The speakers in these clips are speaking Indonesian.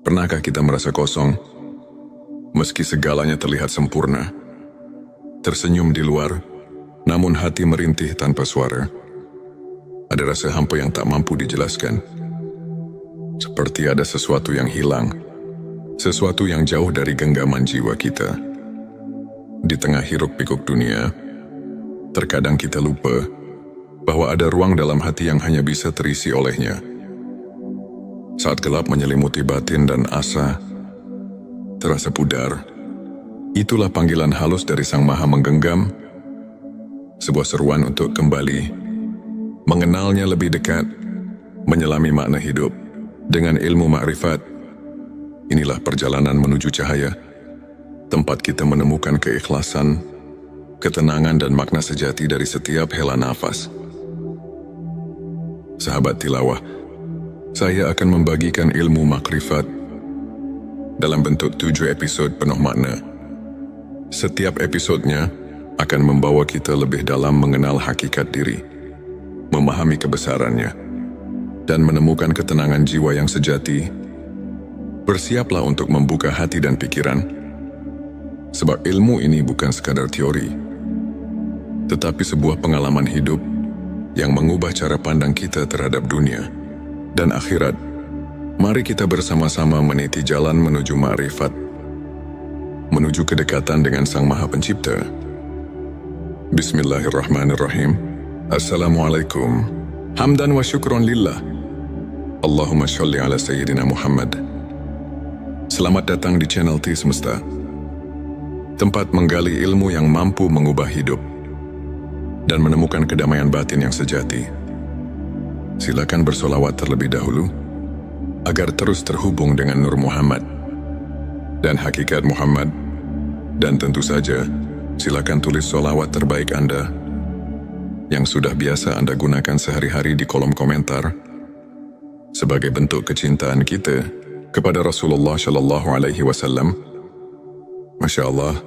Pernahkah kita merasa kosong, meski segalanya terlihat sempurna? Tersenyum di luar, namun hati merintih tanpa suara. Ada rasa hampa yang tak mampu dijelaskan. Seperti ada sesuatu yang hilang, sesuatu yang jauh dari genggaman jiwa kita. Di tengah hiruk-pikuk dunia, terkadang kita lupa bahwa ada ruang dalam hati yang hanya bisa terisi olehnya. Saat gelap menyelimuti batin dan asa terasa pudar, itulah panggilan halus dari Sang Maha Menggenggam, sebuah seruan untuk kembali mengenalnya lebih dekat, menyelami makna hidup dengan ilmu makrifat. Inilah perjalanan menuju cahaya, tempat kita menemukan keikhlasan, ketenangan dan makna sejati dari setiap hela nafas. Sahabat tilawah, saya akan membagikan ilmu makrifat dalam bentuk 7 episode penuh makna. Setiap episodenya akan membawa kita lebih dalam mengenal hakikat diri, memahami kebesarannya, dan menemukan ketenangan jiwa yang sejati. Bersiaplah untuk membuka hati dan pikiran, sebab ilmu ini bukan sekadar teori, tetapi sebuah pengalaman hidup yang mengubah cara pandang kita terhadap dunia dan akhirat. Mari kita bersama-sama meniti jalan menuju makrifat, menuju kedekatan dengan Sang Maha Pencipta. Bismillahirrahmanirrahim. Assalamualaikum. Hamdan wa syukron lillah. Allahumma sholli ala Sayyidina Muhammad. Selamat datang di channel T Semesta, tempat menggali ilmu yang mampu mengubah hidup dan menemukan kedamaian batin yang sejati. Silakan bersolawat terlebih dahulu, agar terus terhubung dengan Nur Muhammad dan hakikat Muhammad. Dan tentu saja, silakan tulis solawat terbaik Anda yang sudah biasa Anda gunakan sehari-hari di kolom komentar, sebagai bentuk kecintaan kita kepada Rasulullah Shallallahu Alaihi Wasallam. Masya Allah,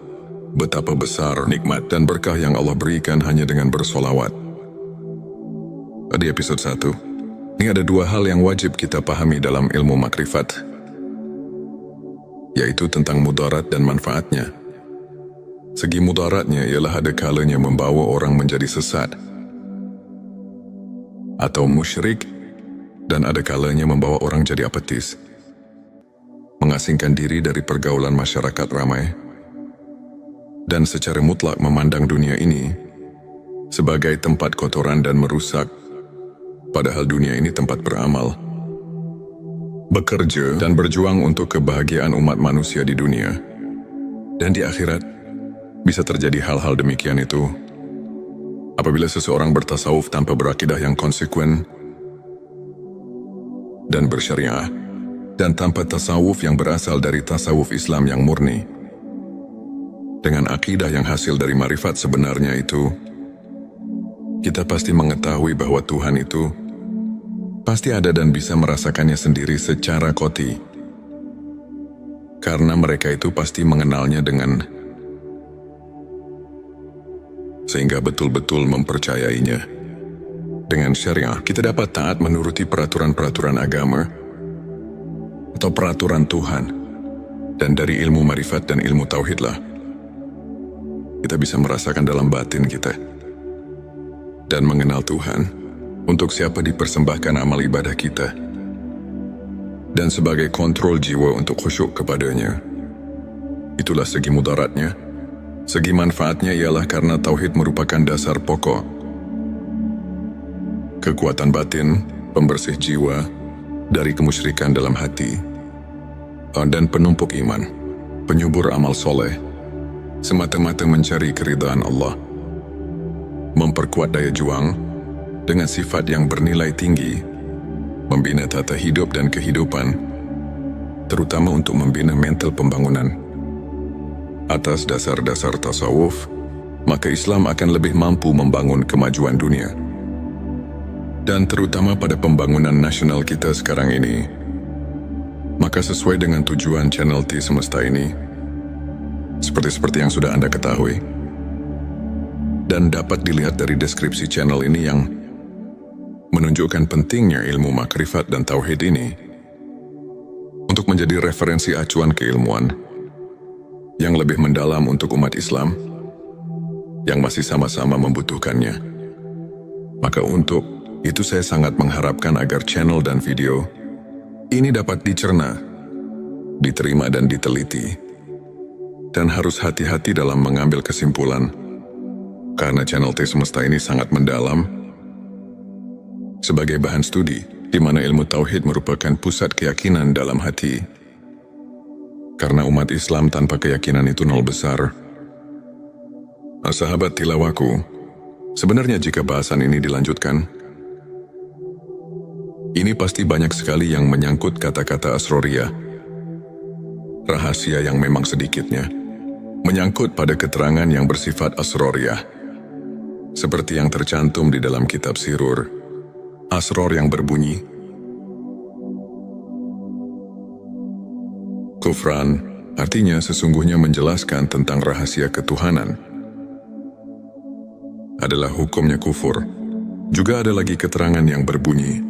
betapa besar nikmat dan berkah yang Allah berikan hanya dengan bersolawat. Di episode 1, ini ada 2 hal yang wajib kita pahami dalam ilmu makrifat, yaitu tentang mudarat dan manfaatnya. Segi mudaratnya ialah ada kalanya membawa orang menjadi sesat atau musyrik, dan ada kalanya membawa orang jadi apatis, mengasingkan diri dari pergaulan masyarakat ramai, dan secara mutlak memandang dunia ini sebagai tempat kotoran dan merusak. Padahal dunia ini tempat beramal, bekerja dan berjuang untuk kebahagiaan umat manusia di dunia. Dan di akhirat, bisa terjadi hal-hal demikian itu apabila seseorang bertasawuf tanpa berakidah yang konsekuen dan bersyariah, dan tanpa tasawuf yang berasal dari tasawuf Islam yang murni. Dengan akidah yang hasil dari marifat sebenarnya itu, kita pasti mengetahui bahwa Tuhan itu pasti ada dan bisa merasakannya sendiri secara qati. Karena mereka itu pasti mengenalnya sehingga betul-betul mempercayainya. Dengan syariah, kita dapat taat menuruti peraturan-peraturan agama atau peraturan Tuhan. Dan dari ilmu marifat dan ilmu tauhidlah kita bisa merasakan dalam batin kita dan mengenal Tuhan, untuk siapa dipersembahkan amal ibadah kita, dan sebagai kontrol jiwa untuk khusyuk kepadanya. Itulah segi mudaratnya. Segi manfaatnya ialah karena tauhid merupakan dasar pokok, kekuatan batin, pembersih jiwa dari kemusyrikan dalam hati, dan penumpuk iman, penyubur amal soleh, semata-mata mencari keridhaan Allah, memperkuat daya juang dengan sifat yang bernilai tinggi, membina tata hidup dan kehidupan, terutama untuk membina mental pembangunan. Atas dasar-dasar tasawuf, maka Islam akan lebih mampu membangun kemajuan dunia. Dan terutama pada pembangunan nasional kita sekarang ini. Maka sesuai dengan tujuan channel T Semesta ini, seperti yang sudah Anda ketahui, dan dapat dilihat dari deskripsi channel ini yang menunjukkan pentingnya ilmu makrifat dan tauhid ini. Untuk untuk menjadi referensi acuan keilmuan yang lebih mendalam untuk umat Islam yang masih sama-sama membutuhkannya. Maka untuk itu saya sangat mengharapkan agar channel dan video ini dapat dicerna, diterima dan diteliti. Dan harus hati-hati dalam mengambil kesimpulan, karena channel T Semesta ini sangat mendalam sebagai bahan studi, di mana ilmu tauhid merupakan pusat keyakinan dalam hati. Karena umat Islam tanpa keyakinan itu nol besar. Nah, sahabat tilawaku, sebenarnya jika bahasan ini dilanjutkan, ini pasti banyak sekali yang menyangkut kata-kata asroriyah. Rahasia yang memang sedikitnya menyangkut pada keterangan yang bersifat asroriyah. Seperti yang tercantum di dalam kitab Sirur, asror yang berbunyi, kufran artinya sesungguhnya menjelaskan tentang rahasia ketuhanan. Adalah hukumnya kufur. Juga ada lagi keterangan yang berbunyi,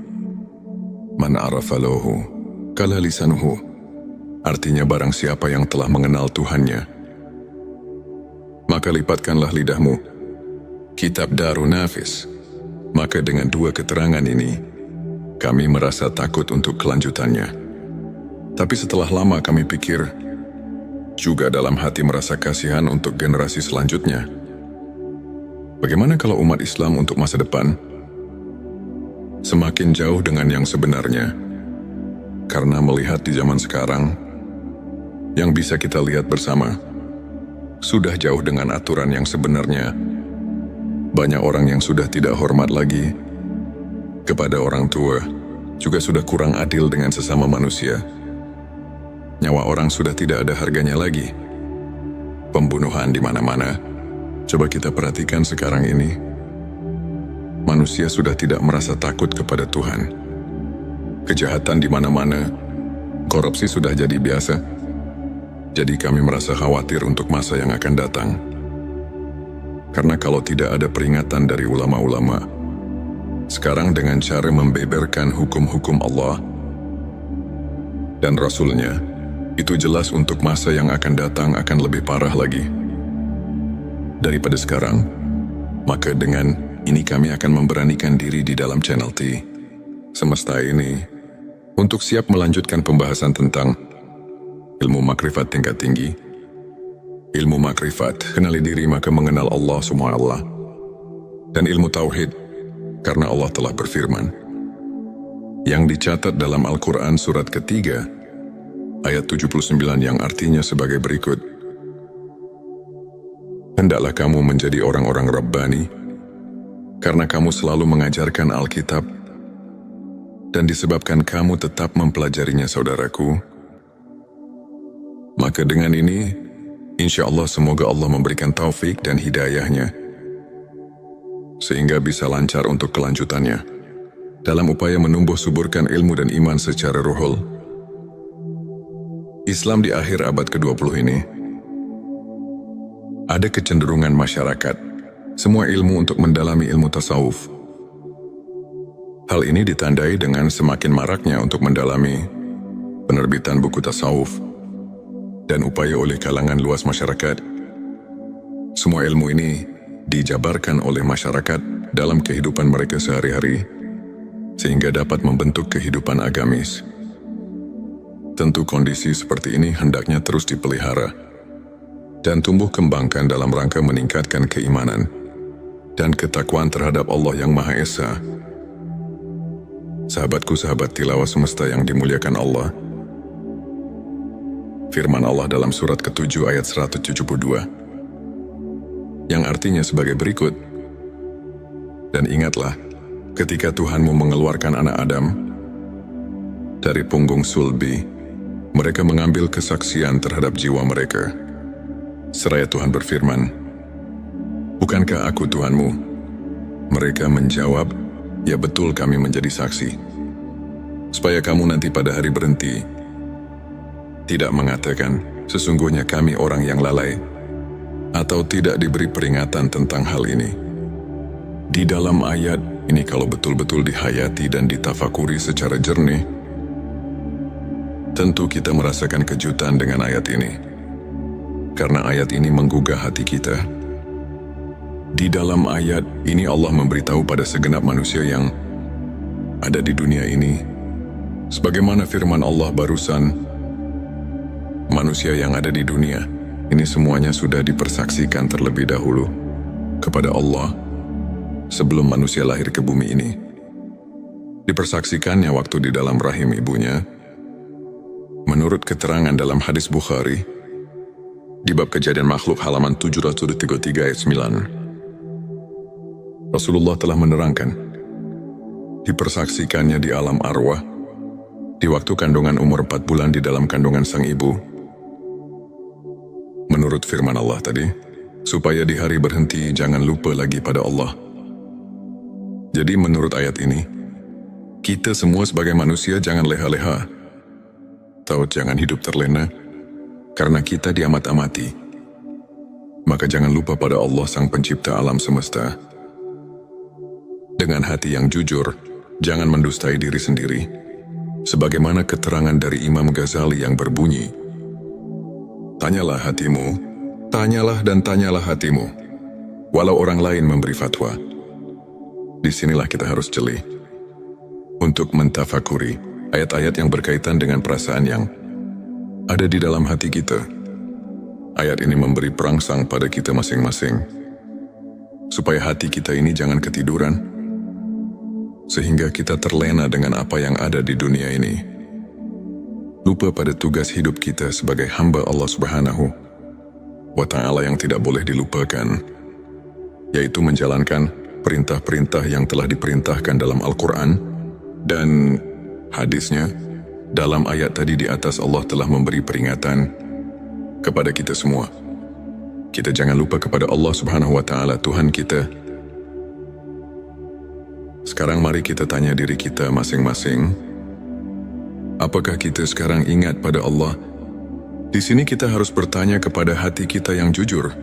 man arafa lahu kala lisanuhu, artinya barang siapa yang telah mengenal Tuhannya, maka lipatkanlah lidahmu. Kitab Darun Nafis. Maka dengan dua keterangan ini, kami merasa takut untuk kelanjutannya. Tapi setelah lama kami pikir, juga dalam hati merasa kasihan untuk generasi selanjutnya. Bagaimana kalau umat Islam untuk masa depan semakin jauh dengan yang sebenarnya? Karena melihat di zaman sekarang, yang bisa kita lihat bersama, sudah jauh dengan aturan yang sebenarnya. Banyak orang yang sudah tidak hormat lagi kepada orang tua, juga sudah kurang adil dengan sesama manusia. Nyawa orang sudah tidak ada harganya lagi. Pembunuhan di mana-mana. Coba kita perhatikan sekarang ini. Manusia sudah tidak merasa takut kepada Tuhan. Kejahatan di mana-mana. Korupsi sudah jadi biasa. Jadi kami merasa khawatir untuk masa yang akan datang. Karena kalau tidak ada peringatan dari ulama-ulama, sekarang dengan cara membeberkan hukum-hukum Allah dan Rasul-Nya, itu jelas untuk masa yang akan datang akan lebih parah lagi daripada sekarang. Maka dengan ini kami akan memberanikan diri di dalam channel T Semesta ini untuk siap melanjutkan pembahasan tentang ilmu makrifat tingkat tinggi. Ilmu makrifat, kenali diri maka mengenal Allah SWT. Dan ilmu tauhid, karena Allah telah berfirman, yang dicatat dalam Al-Quran surat ketiga, ayat 79 yang artinya sebagai berikut. Hendaklah kamu menjadi orang-orang Rabbani, karena kamu selalu mengajarkan Alkitab, dan disebabkan kamu tetap mempelajarinya saudaraku. Maka dengan ini, insya Allah semoga Allah memberikan taufik dan hidayahnya, sehingga bisa lancar untuk kelanjutannya, dalam upaya menumbuh suburkan ilmu dan iman secara ruhul. Islam di akhir abad ke-20 ini, ada kecenderungan masyarakat, semua ilmu untuk mendalami ilmu tasawuf. Hal ini ditandai dengan semakin maraknya untuk mendalami penerbitan buku tasawuf, dan upaya oleh kalangan luas masyarakat. Semua ilmu ini dijabarkan oleh masyarakat dalam kehidupan mereka sehari-hari, sehingga dapat membentuk kehidupan agamis. Tentu kondisi seperti ini hendaknya terus dipelihara dan tumbuh kembangkan dalam rangka meningkatkan keimanan dan ketakwaan terhadap Allah yang Maha Esa. Sahabatku, sahabat tilawah semesta yang dimuliakan Allah, firman Allah dalam surat ke-7 ayat 172, yang artinya sebagai berikut, dan ingatlah, ketika Tuhanmu mengeluarkan anak Adam dari punggung sulbi, mereka mengambil kesaksian terhadap jiwa mereka. Seraya Tuhan berfirman, bukankah aku Tuhanmu? Mereka menjawab, ya betul kami menjadi saksi. Supaya kamu nanti pada hari berhenti, tidak mengatakan, sesungguhnya kami orang yang lalai, atau tidak diberi peringatan tentang hal ini. Di dalam ayat ini kalau betul-betul dihayati dan ditafakuri secara jernih, Tentu kita merasakan kejutan dengan ayat ini. Karena ayat ini menggugah hati kita. Di dalam ayat ini Allah memberitahu pada segenap manusia yang ada di dunia ini, sebagaimana firman Allah barusan, manusia yang ada di dunia ini semuanya sudah dipersaksikan terlebih dahulu kepada Allah sebelum manusia lahir ke bumi ini. Dipersaksikannya waktu di dalam rahim ibunya. Menurut keterangan dalam hadis Bukhari, di bab kejadian makhluk halaman 733 ayat 9, Rasulullah telah menerangkan, dipersaksikannya di alam arwah, di waktu kandungan umur 4 bulan di dalam kandungan sang ibu. Menurut firman Allah tadi, supaya di hari berhenti jangan lupa lagi pada Allah. Jadi menurut ayat ini, kita semua sebagai manusia jangan leha-leha, atau jangan hidup terlena, karena kita diamat-amati. Maka jangan lupa pada Allah sang pencipta alam semesta. Dengan hati yang jujur, jangan mendustai diri sendiri. Sebagaimana keterangan dari Imam Ghazali yang berbunyi, tanyalah hatimu, tanyalah dan tanyalah hatimu, walau orang lain memberi fatwa. Disinilah kita harus jeli untuk mentafakuri ayat-ayat yang berkaitan dengan perasaan yang ada di dalam hati kita. Ayat ini memberi perangsang pada kita masing-masing, supaya hati kita ini jangan ketiduran, sehingga kita terlena dengan apa yang ada di dunia ini. Lupa pada tugas hidup kita sebagai hamba Allah Subhanahu wa Ta'ala yang tidak boleh dilupakan, yaitu menjalankan perintah-perintah yang telah diperintahkan dalam Al-Quran dan hadisnya. Dalam ayat tadi di atas Allah telah memberi peringatan kepada kita semua. Kita jangan lupa kepada Allah Subhanahu wa Ta'ala, Tuhan kita. Sekarang mari kita tanya diri kita masing-masing, apakah kita sekarang ingat pada Allah? Di sini kita harus bertanya kepada hati kita yang jujur.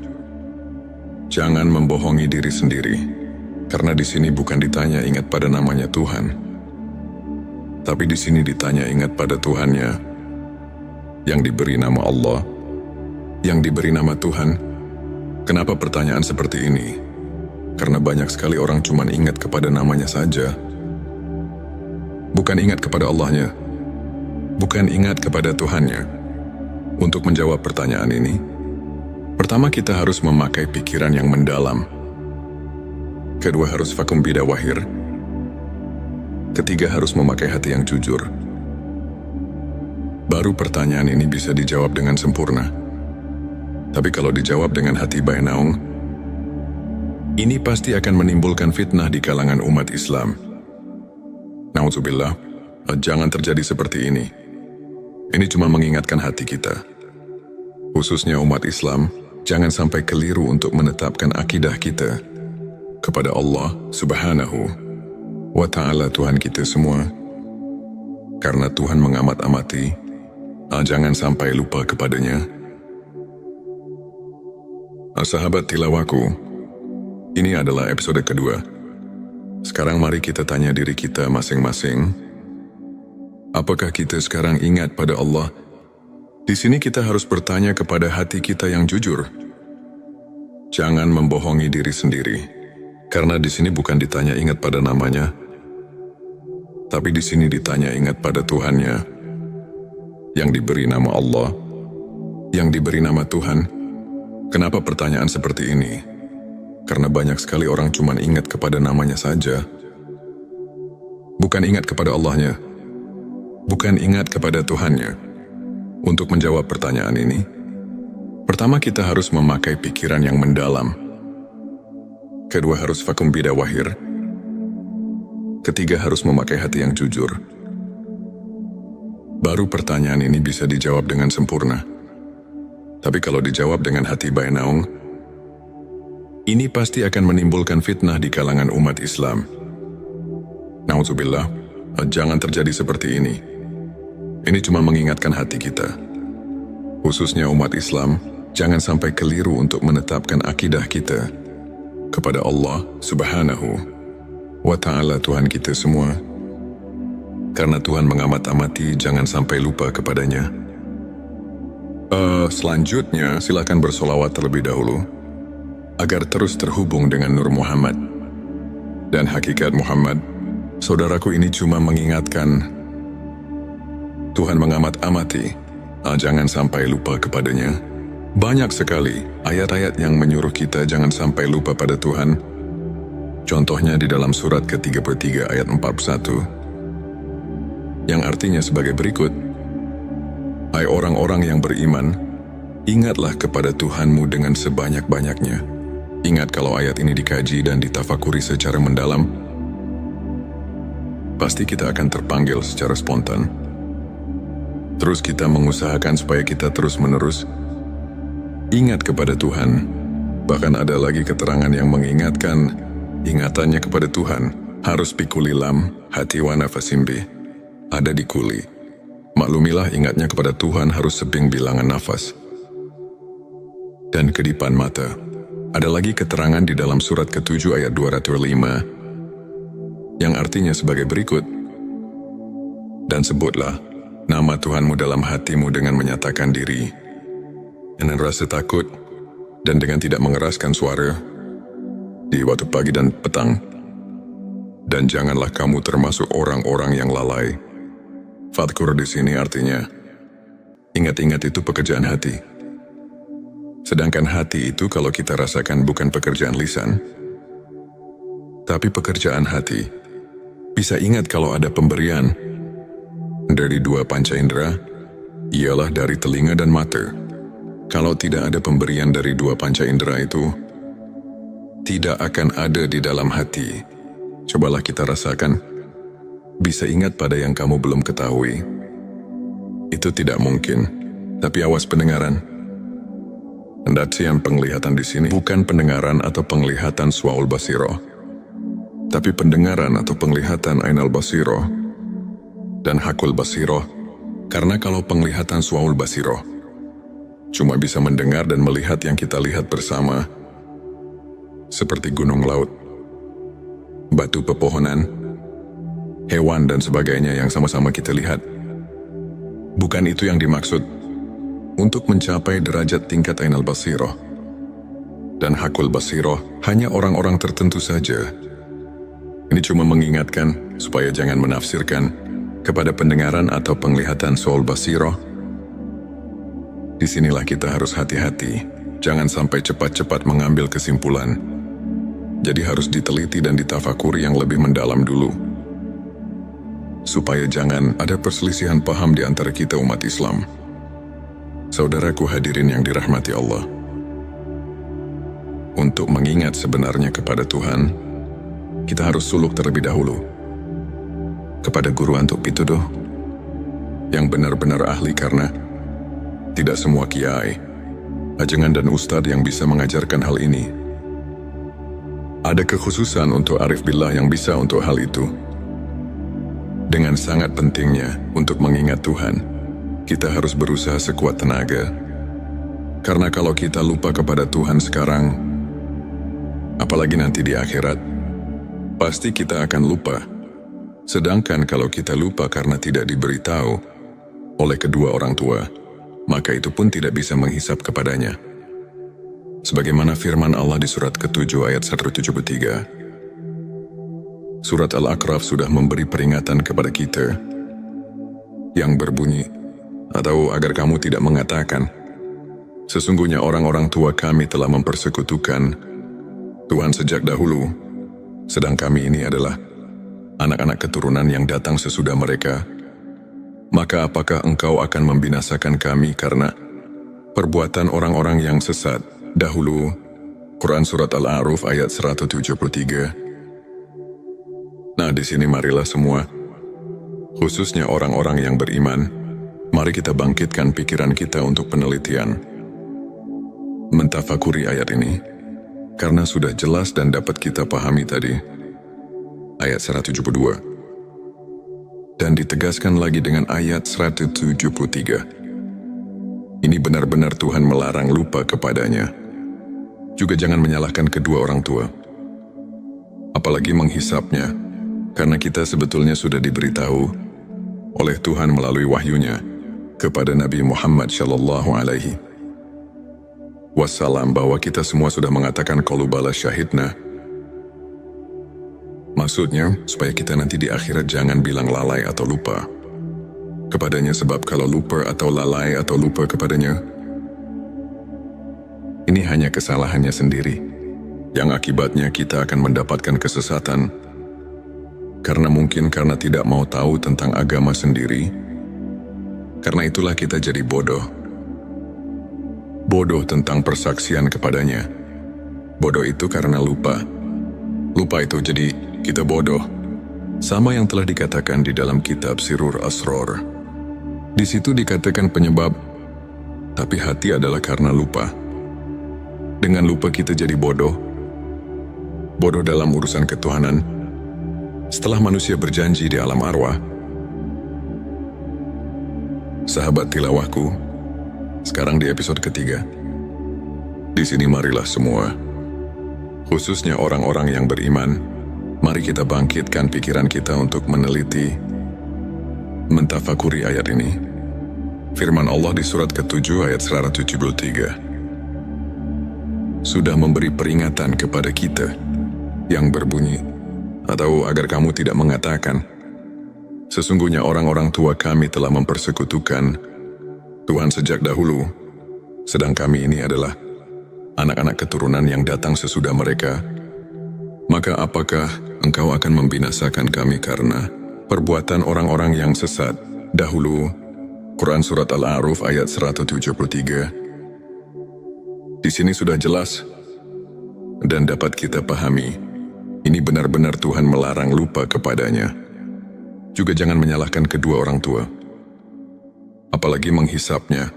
Jangan membohongi diri sendiri, karena di sini bukan ditanya ingat pada namanya Tuhan, tapi di sini ditanya ingat pada Tuhannya, yang diberi nama Allah, yang diberi nama Tuhan. Kenapa pertanyaan seperti ini? Karena banyak sekali orang cuma ingat kepada namanya saja, bukan ingat kepada Allahnya, bukan ingat kepada Tuhannya. Untuk menjawab pertanyaan ini, pertama kita harus memakai pikiran yang mendalam. Kedua harus fakum bida wahir. Ketiga harus memakai hati yang jujur. Baru pertanyaan ini bisa dijawab dengan sempurna. Tapi kalau dijawab dengan hati bainaung, ini pasti akan menimbulkan fitnah di kalangan umat Islam. Na'udzubillah, jangan terjadi seperti ini. Ini cuma mengingatkan hati kita, khususnya umat Islam, jangan sampai keliru untuk menetapkan akidah kita kepada Allah Subhanahu wa Ta'ala, Tuhan kita semua. Karena Tuhan mengamat-amati, jangan sampai lupa kepadanya. Sahabat tilawaku, ini adalah episode kedua. Sekarang mari kita tanya diri kita masing-masing, apakah kita sekarang ingat pada Allah? Di sini kita harus bertanya kepada hati kita yang jujur. Jangan membohongi diri sendiri, karena di sini bukan ditanya ingat pada namanya, tapi di sini ditanya ingat pada Tuhannya, yang diberi nama Allah, yang diberi nama Tuhan. Kenapa pertanyaan seperti ini? Karena banyak sekali orang cuma ingat kepada namanya saja, bukan ingat kepada Allahnya, bukan ingat kepada Tuhannya. Untuk menjawab pertanyaan ini, pertama kita harus memakai pikiran yang mendalam. Kedua harus fakum bida wahir. Ketiga harus memakai hati yang jujur. Baru pertanyaan ini bisa dijawab dengan sempurna. Tapi kalau dijawab dengan hati bainaung, ini pasti akan menimbulkan fitnah di kalangan umat Islam. Na'udzubillah, jangan terjadi seperti ini. Ini cuma mengingatkan hati kita, khususnya umat Islam, jangan sampai keliru untuk menetapkan akidah kita kepada Allah Subhanahu wa Ta'ala, Tuhan kita semua. karena Tuhan mengamat-amati, jangan sampai lupa kepadanya. Selanjutnya, silakan bersolawat terlebih dahulu, agar terus terhubung dengan Nur Muhammad. Dan hakikat Muhammad, saudaraku, ini cuma mengingatkan, Tuhan mengamat-amati, jangan sampai lupa kepadanya. Banyak sekali ayat-ayat yang menyuruh kita jangan sampai lupa pada Tuhan. Contohnya di dalam surat ke-33 ayat 41, yang artinya sebagai berikut, hai orang-orang yang beriman, ingatlah kepada Tuhanmu dengan sebanyak-banyaknya. Ingat kalau ayat ini dikaji dan ditafakuri secara mendalam, pasti kita akan terpanggil secara spontan. Terus kita mengusahakan supaya kita terus-menerus ingat kepada Tuhan. Bahkan ada lagi keterangan yang mengingatkan, ingatannya kepada Tuhan harus pikulilam hati wa nafasimbi, ada di kuli. Maklumilah ingatnya kepada Tuhan harus sebing bilangan nafas dan kedipan mata. Ada lagi keterangan di dalam surat ke-7 ayat 205 yang artinya sebagai berikut, dan sebutlah nama Tuhanmu dalam hatimu dengan menyatakan diri, dengan rasa takut, dan dengan tidak mengeraskan suara di waktu pagi dan petang. Dan janganlah kamu termasuk orang-orang yang lalai. Fadkur di sini artinya, ingat-ingat itu pekerjaan hati. Sedangkan hati itu kalau kita rasakan bukan pekerjaan lisan, tapi pekerjaan hati. Bisa ingat kalau ada pemberian dari dua panca indera, ialah dari telinga dan mata. Kalau tidak ada pemberian dari dua panca indera itu, tidak akan ada di dalam hati. Cobalah kita rasakan, bisa ingat pada yang kamu belum ketahui. Itu tidak mungkin, tapi awas pendengaran. Pendaksian penglihatan di sini bukan pendengaran atau penglihatan Swaul Basiro, tapi pendengaran atau penglihatan Ainal Basiro dan Hakul Basiro. Karena kalau penglihatan Swaul Basiro cuma bisa mendengar dan melihat yang kita lihat bersama, seperti gunung, laut, batu, pepohonan, hewan, dan sebagainya yang sama-sama kita lihat. Bukan itu yang dimaksud. Untuk mencapai derajat tingkat Ainal Basiro dan Hakul Basiro, hanya orang-orang tertentu saja. Ini cuma mengingatkan supaya jangan menafsirkan kepada pendengaran atau penglihatan Swaul Basiro. Disinilah kita harus hati-hati, jangan sampai cepat-cepat mengambil kesimpulan. Jadi harus diteliti dan ditafakuri yang lebih mendalam dulu, supaya jangan ada perselisihan paham di antara kita umat Islam. Saudaraku hadirin yang dirahmati Allah, untuk mengingat sebenarnya kepada Tuhan, kita harus suluk terlebih dahulu kepada guru antuk pituduh yang benar-benar ahli, karena tidak semua kiai, ajengan, dan ustadz yang bisa mengajarkan hal ini. Ada kekhususan untuk arif billah yang bisa untuk hal itu. Dengan sangat pentingnya untuk mengingat Tuhan, kita harus berusaha sekuat tenaga. Karena kalau kita lupa kepada Tuhan sekarang, apalagi nanti di akhirat, pasti kita akan lupa. Sedangkan kalau kita lupa karena tidak diberitahu oleh kedua orang tua, maka itu pun tidak bisa menghisap kepadanya. Sebagaimana firman Allah di surat ke-7 ayat 173. Surat Al-A'raf sudah memberi peringatan kepada kita yang berbunyi, atau agar kamu tidak mengatakan, sesungguhnya orang-orang tua kami telah mempersekutukan Tuhan sejak dahulu, sedang kami ini adalah anak-anak keturunan yang datang sesudah mereka. Maka apakah engkau akan membinasakan kami karena perbuatan orang-orang yang sesat dahulu? Quran Surat Al-A'raf ayat 173. Nah, di sini marilah semua, khususnya orang-orang yang beriman, mari kita bangkitkan pikiran kita untuk penelitian, mentafakuri ayat ini, karena sudah jelas dan dapat kita pahami tadi. Ayat 172. Dan ditegaskan lagi dengan ayat 173. Ini benar-benar Tuhan melarang lupa kepadanya. Juga jangan menyalahkan kedua orang tua, apalagi menghisapnya, karena kita sebetulnya sudah diberitahu oleh Tuhan melalui wahyunya kepada Nabi Muhammad Shallallahu Alaihi Wasallam bahwa kita semua sudah mengatakan qalu bala syahidna. Maksudnya, supaya kita nanti di akhirat jangan bilang lalai atau lupa kepadanya, sebab kalau lupa atau lalai atau lupa kepadanya, ini hanya kesalahannya sendiri, yang akibatnya kita akan mendapatkan kesesatan, karena mungkin karena tidak mau tahu tentang agama sendiri. Karena itulah kita jadi bodoh. Bodoh tentang persaksian kepadanya. Bodoh itu karena lupa. Lupa itu jadi kita bodoh. Sama yang telah dikatakan di dalam kitab Sirur Asror. Di situ dikatakan penyebab, tapi hati adalah karena lupa. Dengan lupa kita jadi bodoh. Bodoh dalam urusan ketuhanan. Setelah manusia berjanji di alam arwah. Sahabat tilawahku, sekarang di episode ketiga. Di sini marilah semua, khususnya orang-orang yang beriman, mari kita bangkitkan pikiran kita untuk meneliti, mentafakuri ayat ini. Firman Allah di surat ke-7 ayat 173. Sudah memberi peringatan kepada kita yang berbunyi, atau agar kamu tidak mengatakan, sesungguhnya orang-orang tua kami telah mempersekutukan Tuhan sejak dahulu, sedang kami ini adalah anak-anak keturunan yang datang sesudah mereka. Maka apakah engkau akan membinasakan kami karena perbuatan orang-orang yang sesat dahulu? Quran Surat Al-A'raf ayat 173. Di sini sudah jelas dan dapat kita pahami, ini benar-benar Tuhan melarang lupa kepadanya. Juga jangan menyalahkan kedua orang tua, apalagi menghisapnya,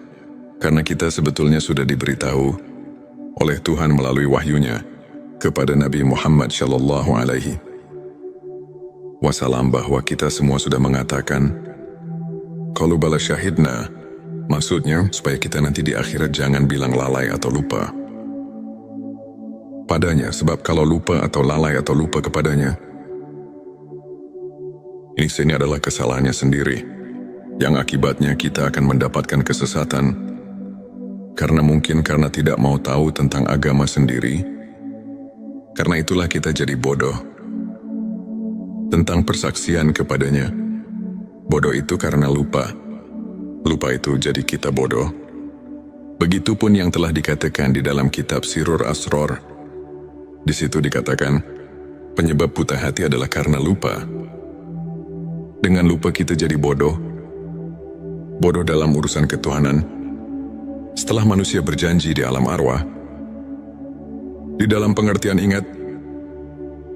karena kita sebetulnya sudah diberitahu oleh Tuhan melalui wahyunya kepada Nabi Muhammad Shallallahu Alaihi Wasallam bahwa kita semua sudah mengatakan qalu bala syahidna. Maksudnya supaya kita nanti di akhirat jangan bilang lalai atau lupa padanya, sebab kalau lupa atau lalai atau lupa kepadanya, ini adalah kesalahannya sendiri, yang akibatnya kita akan mendapatkan kesesatan, karena mungkin karena tidak mau tahu tentang agama sendiri. Karena itulah kita jadi bodoh tentang persaksian kepadanya. Bodoh itu karena lupa. Lupa itu jadi kita bodoh. Begitupun yang telah dikatakan di dalam kitab Sirur Asror. Di situ dikatakan, penyebab buta hati adalah karena lupa. Dengan lupa kita jadi bodoh. Bodoh dalam urusan ketuhanan. Setelah manusia berjanji di alam arwah. Di dalam pengertian ingat,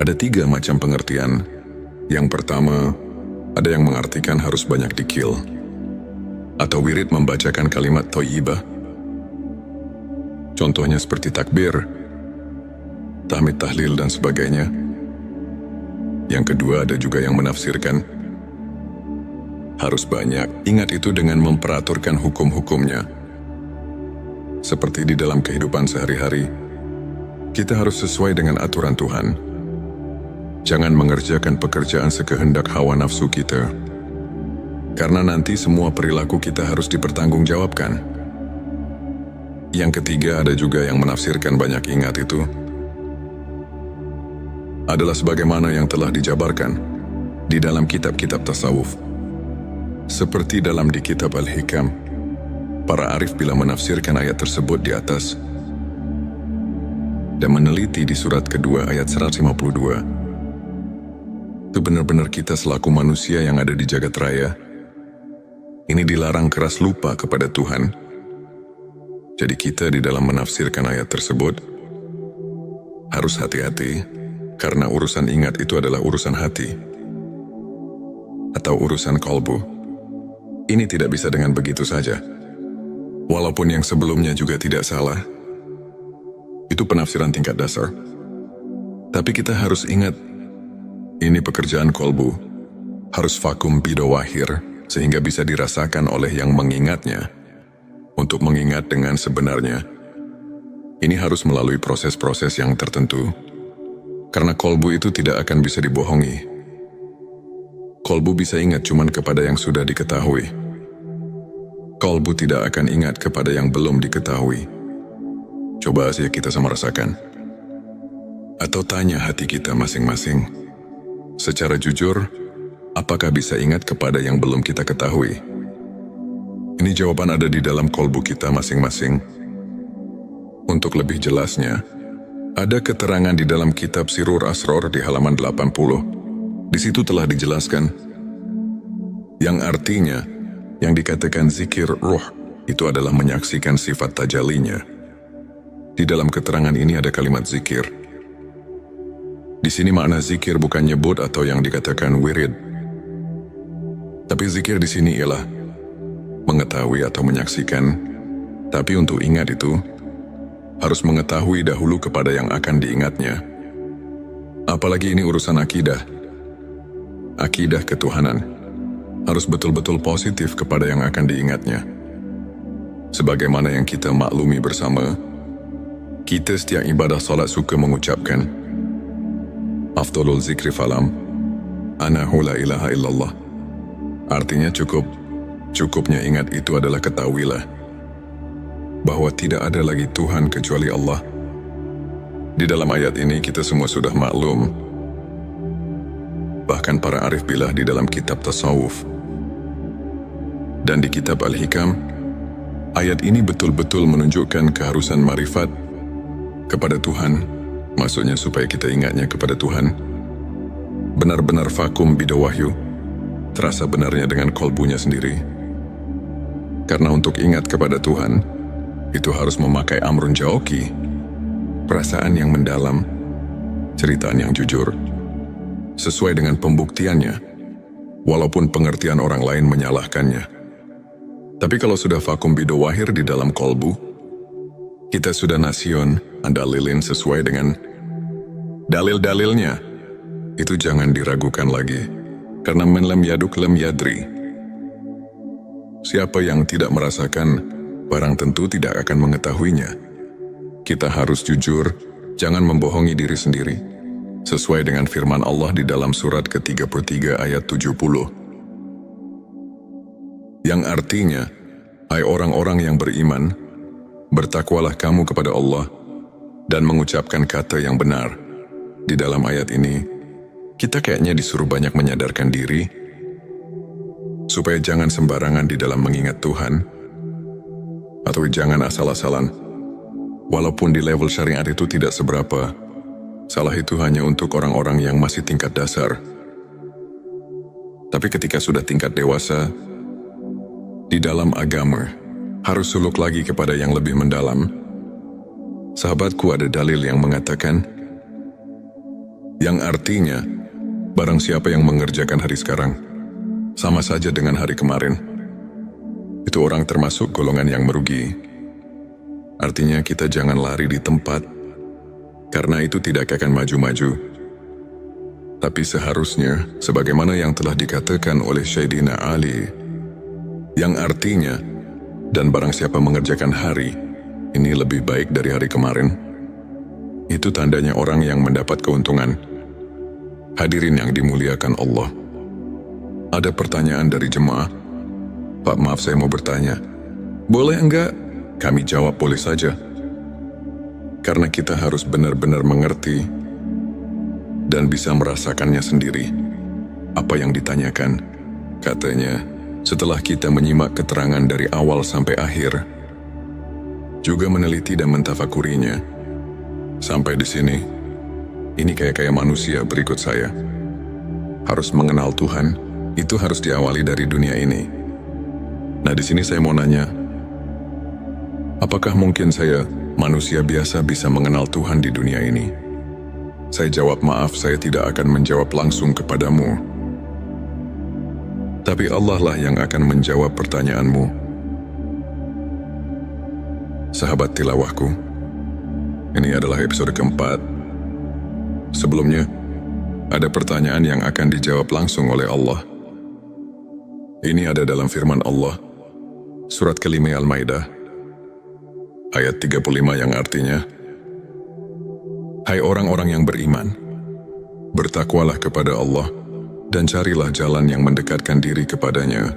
ada 3 macam pengertian. Yang pertama, ada yang mengartikan harus banyak dikil, atau wirid membacakan kalimat thayyibah. Contohnya seperti takbir, tahmid, tahlil, dan sebagainya. Yang kedua, ada juga yang menafsirkan harus banyak ingat itu dengan memperaturkan hukum-hukumnya. Seperti di dalam kehidupan sehari-hari, kita harus sesuai dengan aturan Tuhan. Jangan mengerjakan pekerjaan sekehendak hawa nafsu kita, karena nanti semua perilaku kita harus dipertanggungjawabkan. Yang ketiga, ada juga yang menafsirkan banyak ingat itu adalah sebagaimana yang telah dijabarkan di dalam kitab-kitab tasawuf. Seperti dalam di kitab Al-Hikam, para arif bila menafsirkan ayat tersebut di atas dan meneliti di surat kedua ayat 152, itu benar-benar kita selaku manusia yang ada di jagat raya, ini dilarang keras lupa kepada Tuhan. Jadi kita di dalam menafsirkan ayat tersebut harus hati-hati, karena urusan ingat itu adalah urusan hati atau urusan kolbu. Ini tidak bisa dengan begitu saja. Walaupun yang sebelumnya juga tidak salah, itu penafsiran tingkat dasar. Tapi kita harus ingat, ini pekerjaan kolbu, harus vakum bidawahir, sehingga bisa dirasakan oleh yang mengingatnya. Untuk mengingat dengan sebenarnya, ini harus melalui proses-proses yang tertentu, karena kolbu itu tidak akan bisa dibohongi. Kolbu bisa ingat cuman kepada yang sudah diketahui. Kolbu tidak akan ingat kepada yang belum diketahui. Coba saja kita sama rasakan. Atau tanya hati kita masing-masing. Secara jujur, apakah bisa ingat kepada yang belum kita ketahui? Ini jawaban ada di dalam kolbu kita masing-masing. Untuk lebih jelasnya, ada keterangan di dalam kitab Sirur Asror di halaman 80. Di situ telah dijelaskan, yang artinya, yang dikatakan zikir ruh, itu adalah menyaksikan sifat tajalinya. Di dalam keterangan ini ada kalimat zikir. Di sini makna zikir bukan nyebut atau yang dikatakan wirid. Tapi zikir di sini ialah mengetahui atau menyaksikan, tapi untuk ingat itu, harus mengetahui dahulu kepada yang akan diingatnya. Apalagi ini urusan akidah. Akidah ketuhanan harus betul-betul positif kepada yang akan diingatnya. Sebagaimana yang kita maklumi bersama, kita setiap ibadah salat suka mengucapkan Afdalul zikri falam Anahu la ilaha illallah. Artinya cukupnya ingat itu adalah ketahuilah bahwa tidak ada lagi Tuhan kecuali Allah. Di dalam ayat ini kita semua sudah maklum. Bahkan para arif billah di dalam kitab tasawuf dan di kitab Al-Hikam, ayat ini betul-betul menunjukkan keharusan marifat kepada Tuhan, maksudnya supaya kita ingatnya kepada Tuhan. Benar-benar vakum bidawahyu, terasa benarnya dengan kolbunya sendiri. Karena untuk ingat kepada Tuhan, itu harus memakai amrun jauki, perasaan yang mendalam, ceritaan yang jujur, sesuai dengan pembuktiannya, walaupun pengertian orang lain menyalahkannya. Tapi kalau sudah vakum bidawahir di dalam kolbu, kita sudah nasion, andalilin sesuai dengan dalil-dalilnya. Itu jangan diragukan lagi, karena men lam yaduk lam yadri. Siapa yang tidak merasakan, barang tentu tidak akan mengetahuinya. Kita harus jujur, jangan membohongi diri sendiri. Sesuai dengan firman Allah di dalam surat ke-33 ayat 70. Yang artinya, hai orang-orang yang beriman, bertakwalah kamu kepada Allah dan mengucapkan kata yang benar. Di dalam ayat ini, kita kayaknya disuruh banyak menyadarkan diri, supaya jangan sembarangan di dalam mengingat Tuhan, atau jangan asal-asalan. Walaupun di level syariat itu tidak seberapa, salah itu hanya untuk orang-orang yang masih tingkat dasar. Tapi ketika sudah tingkat dewasa, di dalam agama, harus suluk lagi kepada yang lebih mendalam. Sahabatku, ada dalil yang mengatakan, yang artinya, barang siapa yang mengerjakan hari sekarang, sama saja dengan hari kemarin. Itu orang termasuk golongan yang merugi. Artinya kita jangan lari di tempat, karena itu tidak akan maju-maju. Tapi seharusnya, sebagaimana yang telah dikatakan oleh Sayyidina Ali, yang artinya, dan barang siapa mengerjakan hari, ini lebih baik dari hari kemarin. Itu tandanya orang yang mendapat keuntungan. Hadirin yang dimuliakan Allah. Ada pertanyaan dari jemaah. Pak, maaf saya mau bertanya. Boleh enggak? Kami jawab boleh saja. Karena kita harus benar-benar mengerti dan bisa merasakannya sendiri. Apa yang ditanyakan, katanya, setelah kita menyimak keterangan dari awal sampai akhir, juga meneliti dan mentafakurinya, sampai di sini, ini kayak manusia berikut saya. Harus mengenal Tuhan, itu harus diawali dari dunia ini. Nah, di sini saya mau nanya, apakah mungkin saya manusia biasa bisa mengenal Tuhan di dunia ini? Saya jawab, maaf, saya tidak akan menjawab langsung kepadamu. Tapi Allah lah yang akan menjawab pertanyaanmu. Sahabat tilawahku, ini adalah episode keempat. Sebelumnya, ada pertanyaan yang akan dijawab langsung oleh Allah. Ini ada dalam firman Allah, surat ke-5 Al-Maidah, ayat 35 yang artinya, hai orang-orang yang beriman, bertakwalah kepada Allah dan carilah jalan yang mendekatkan diri kepadanya,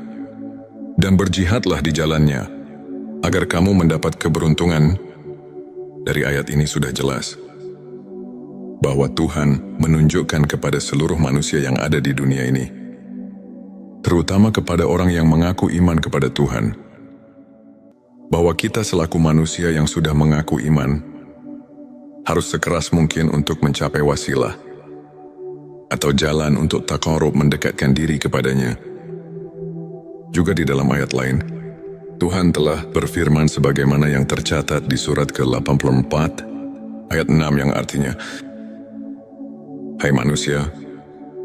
dan berjihadlah di jalannya, agar kamu mendapat keberuntungan. Dari ayat ini sudah jelas bahwa Tuhan menunjukkan kepada seluruh manusia yang ada di dunia ini, terutama kepada orang yang mengaku iman kepada Tuhan, bahwa kita selaku manusia yang sudah mengaku iman, harus sekeras mungkin untuk mencapai wasilah, atau jalan untuk taqarrub mendekatkan diri kepadanya. Juga di dalam ayat lain, Tuhan telah berfirman sebagaimana yang tercatat di surat ke-84, ayat 6 yang artinya, "Hai manusia,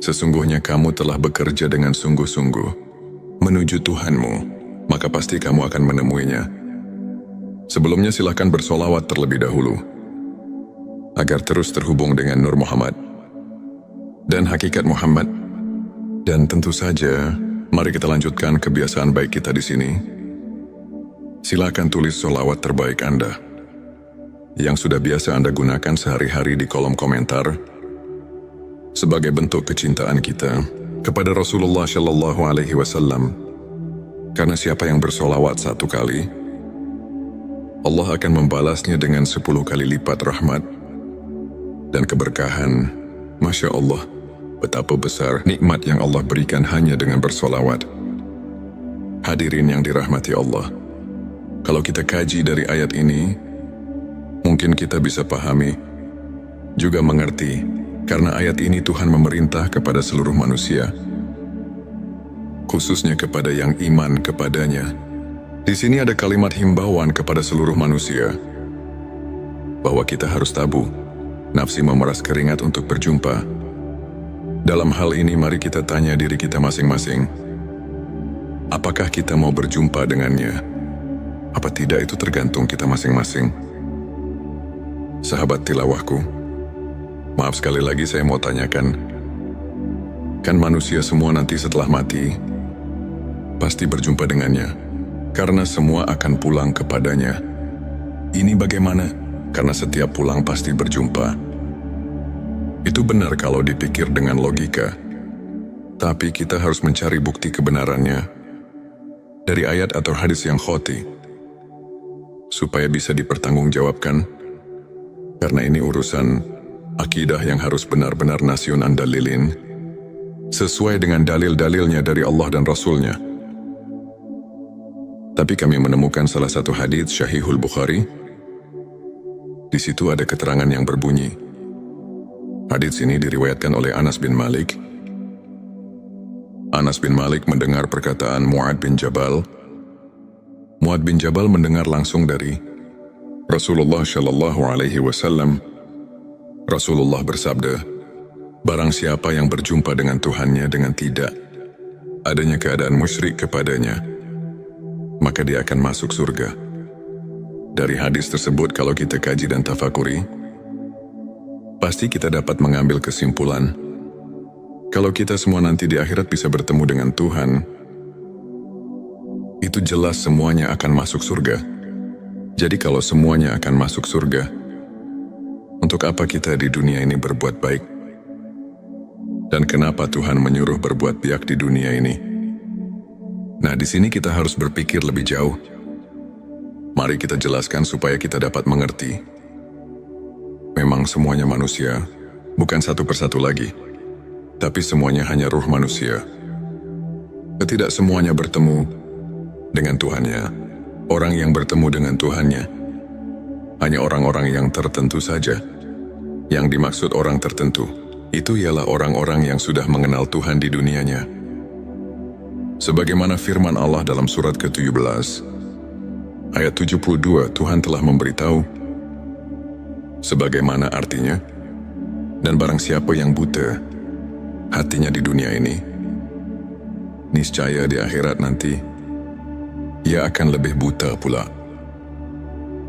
sesungguhnya kamu telah bekerja dengan sungguh-sungguh menuju Tuhanmu, maka pasti kamu akan menemuinya. Sebelumnya silakan bersolawat terlebih dahulu, agar terus terhubung dengan Nur Muhammad dan hakikat Muhammad. Dan tentu saja, mari kita lanjutkan kebiasaan baik kita di sini. Silakan tulis solawat terbaik Anda, yang sudah biasa Anda gunakan sehari-hari di kolom komentar, sebagai bentuk kecintaan kita kepada Rasulullah Shallallahu Alaihi Wasallam. Karena siapa yang bersolawat 1 kali, Allah akan membalasnya dengan 10 kali lipat rahmat dan keberkahan. Masya Allah, betapa besar nikmat yang Allah berikan hanya dengan bersolawat. Hadirin yang dirahmati Allah, kalau kita kaji dari ayat ini, mungkin kita bisa pahami, juga mengerti, karena ayat ini Tuhan memerintah kepada seluruh manusia, khususnya kepada yang iman kepadanya. Di sini ada kalimat himbauan kepada seluruh manusia, bahwa kita harus tabah nafsi memeras keringat untuk berjumpa. Dalam hal ini mari kita tanya diri kita masing-masing, apakah kita mau berjumpa dengannya? Apa tidak itu tergantung kita masing-masing. Sahabat tilawahku, maaf sekali lagi saya mau tanyakan, kan manusia semua nanti setelah mati pasti berjumpa dengannya, karena semua akan pulang kepadanya. Ini bagaimana? Karena setiap pulang pasti berjumpa. Itu benar kalau dipikir dengan logika. Tapi kita harus mencari bukti kebenarannya dari ayat atau hadis yang qat'i, supaya bisa dipertanggungjawabkan. Karena ini urusan akidah yang harus benar-benar nasionan dalilin, sesuai dengan dalil-dalilnya dari Allah dan Rasulnya. Tapi kami menemukan salah satu hadis Sahihul Bukhari. Di situ ada keterangan yang berbunyi. Hadits ini diriwayatkan oleh Anas bin Malik. Anas bin Malik mendengar perkataan Mu'ad bin Jabal. Mu'ad bin Jabal mendengar langsung dari Rasulullah Shallallahu Alaihi Wasallam. Rasulullah bersabda, "Barang siapa yang berjumpa dengan Tuhannya dengan tidak adanya keadaan musyrik kepadanya, maka dia akan masuk surga." Dari hadis tersebut kalau kita kaji dan tafakuri, pasti kita dapat mengambil kesimpulan, kalau kita semua nanti di akhirat bisa bertemu dengan Tuhan, itu jelas semuanya akan masuk surga. Jadi kalau semuanya akan masuk surga, untuk apa kita di dunia ini berbuat baik? Dan kenapa Tuhan menyuruh berbuat baik di dunia ini? Nah, di sini kita harus berpikir lebih jauh. Mari kita jelaskan supaya kita dapat mengerti. Memang semuanya manusia, bukan satu persatu lagi, tapi semuanya hanya ruh manusia. Tidak semuanya bertemu dengan Tuhannya. Orang yang bertemu dengan Tuhannya hanya orang-orang yang tertentu saja. Yang dimaksud orang tertentu, itu ialah orang-orang yang sudah mengenal Tuhan di dunianya. Sebagaimana firman Allah dalam surat ke-17, ayat 72, Tuhan telah memberitahu sebagaimana artinya, dan barang siapa yang buta hatinya di dunia ini, niscaya di akhirat nanti ia akan lebih buta pula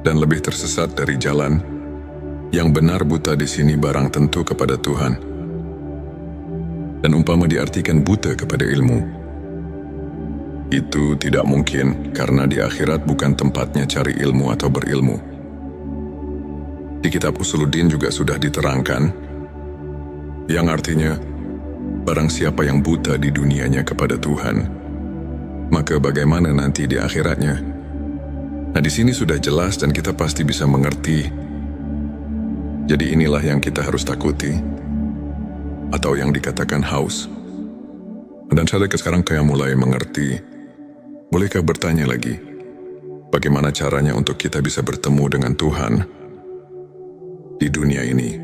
dan lebih tersesat dari jalan. Yang benar buta di sini barang tentu kepada Tuhan, dan umpama diartikan buta kepada ilmu, itu tidak mungkin, karena di akhirat bukan tempatnya cari ilmu atau berilmu. Di kitab Usuluddin juga sudah diterangkan, yang artinya Barang siapa yang buta di dunianya kepada Tuhan, maka bagaimana nanti di akhiratnya? Nah, di sini sudah jelas dan kita pasti bisa mengerti. Jadi inilah yang kita harus takuti, atau yang dikatakan haus. Dan saya sekarang kayak mulai mengerti. Bolehkah bertanya lagi, bagaimana caranya untuk kita bisa bertemu dengan Tuhan di dunia ini?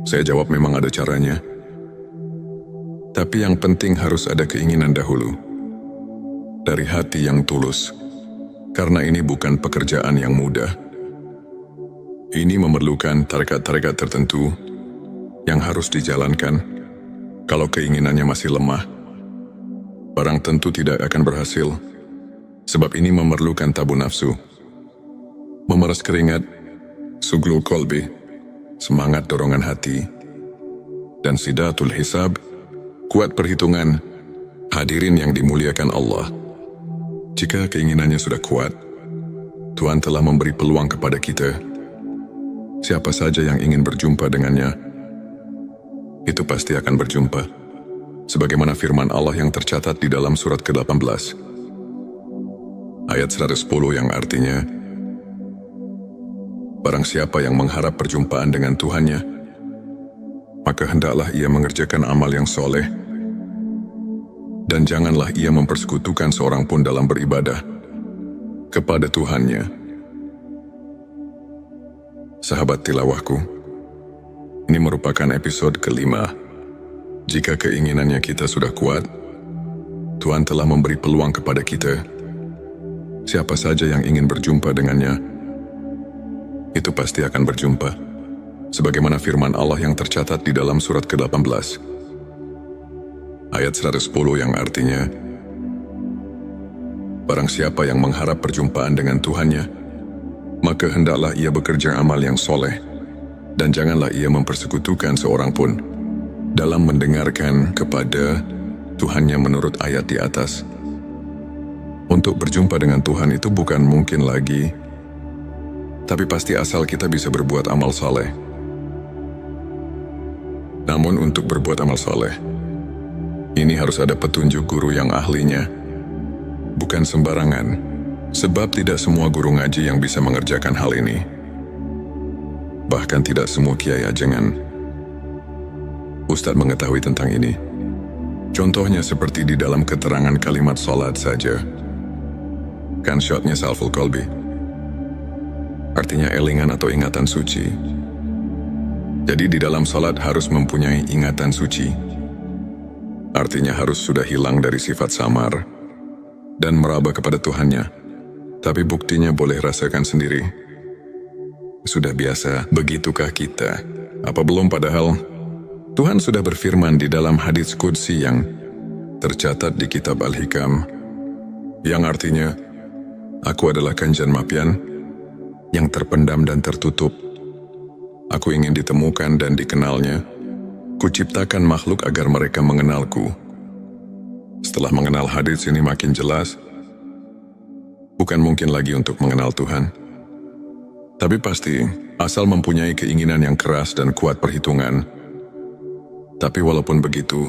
Saya jawab memang ada caranya. Tapi yang penting harus ada keinginan dahulu, dari hati yang tulus. Karena ini bukan pekerjaan yang mudah. Ini memerlukan tarekat-tarekat tertentu yang harus dijalankan. Kalau keinginannya masih lemah, barang tentu tidak akan berhasil. Sebab ini memerlukan tabu nafsu, memeras keringat, suglul kolbi, semangat dorongan hati, dan sidatul hisab, kuat perhitungan. Hadirin yang dimuliakan Allah, jika keinginannya sudah kuat, Tuhan telah memberi peluang kepada kita. Siapa saja yang ingin berjumpa dengannya, itu pasti akan berjumpa. Sebagaimana firman Allah yang tercatat di dalam surat ke-18, ayat 110 yang artinya, barang siapa yang mengharap perjumpaan dengan Tuhannya, maka hendaklah ia mengerjakan amal yang soleh, dan janganlah ia mempersekutukan seorang pun dalam beribadah kepada Tuhannya. Sahabat tilawahku, ini merupakan episode kelima. Jika keinginannya kita sudah kuat, Tuhan telah memberi peluang kepada kita. Siapa saja yang ingin berjumpa dengannya, itu pasti akan berjumpa. Sebagaimana firman Allah yang tercatat di dalam surat ke-18, ayat 110 yang artinya, barang siapa yang mengharap perjumpaan dengan Tuhannya, maka hendaklah ia bekerja amal yang soleh, dan janganlah ia mempersekutukan seorang pun dalam mendengarkan kepada Tuhannya menurut ayat di atas. Untuk berjumpa dengan Tuhan itu bukan mungkin lagi, tapi pasti asal kita bisa berbuat amal soleh. Namun untuk berbuat amal soleh, ini harus ada petunjuk guru yang ahlinya. Bukan sembarangan, sebab tidak semua guru ngaji yang bisa mengerjakan hal ini. Bahkan tidak semua kiai ajengan Ustadz mengetahui tentang ini. Contohnya seperti di dalam keterangan kalimat salat saja. Kan syotnya salful kolbi, artinya elingan atau ingatan suci. Jadi di dalam salat harus mempunyai ingatan suci. Artinya harus sudah hilang dari sifat samar dan meraba kepada Tuhannya. Tapi buktinya boleh rasakan sendiri. Sudah biasa, begitukah kita? Apa belum padahal? Tuhan sudah berfirman di dalam hadits qudsi yang tercatat di kitab Al-Hikam, yang artinya, aku adalah Kanjeng Mapian yang terpendam dan tertutup. Aku ingin ditemukan dan dikenalnya. Kuciptakan makhluk agar mereka mengenalku. Setelah mengenal hadits ini makin jelas, bukan mungkin lagi untuk mengenal Tuhan. Tapi pasti, asal mempunyai keinginan yang keras dan kuat perhitungan. Tapi walaupun begitu,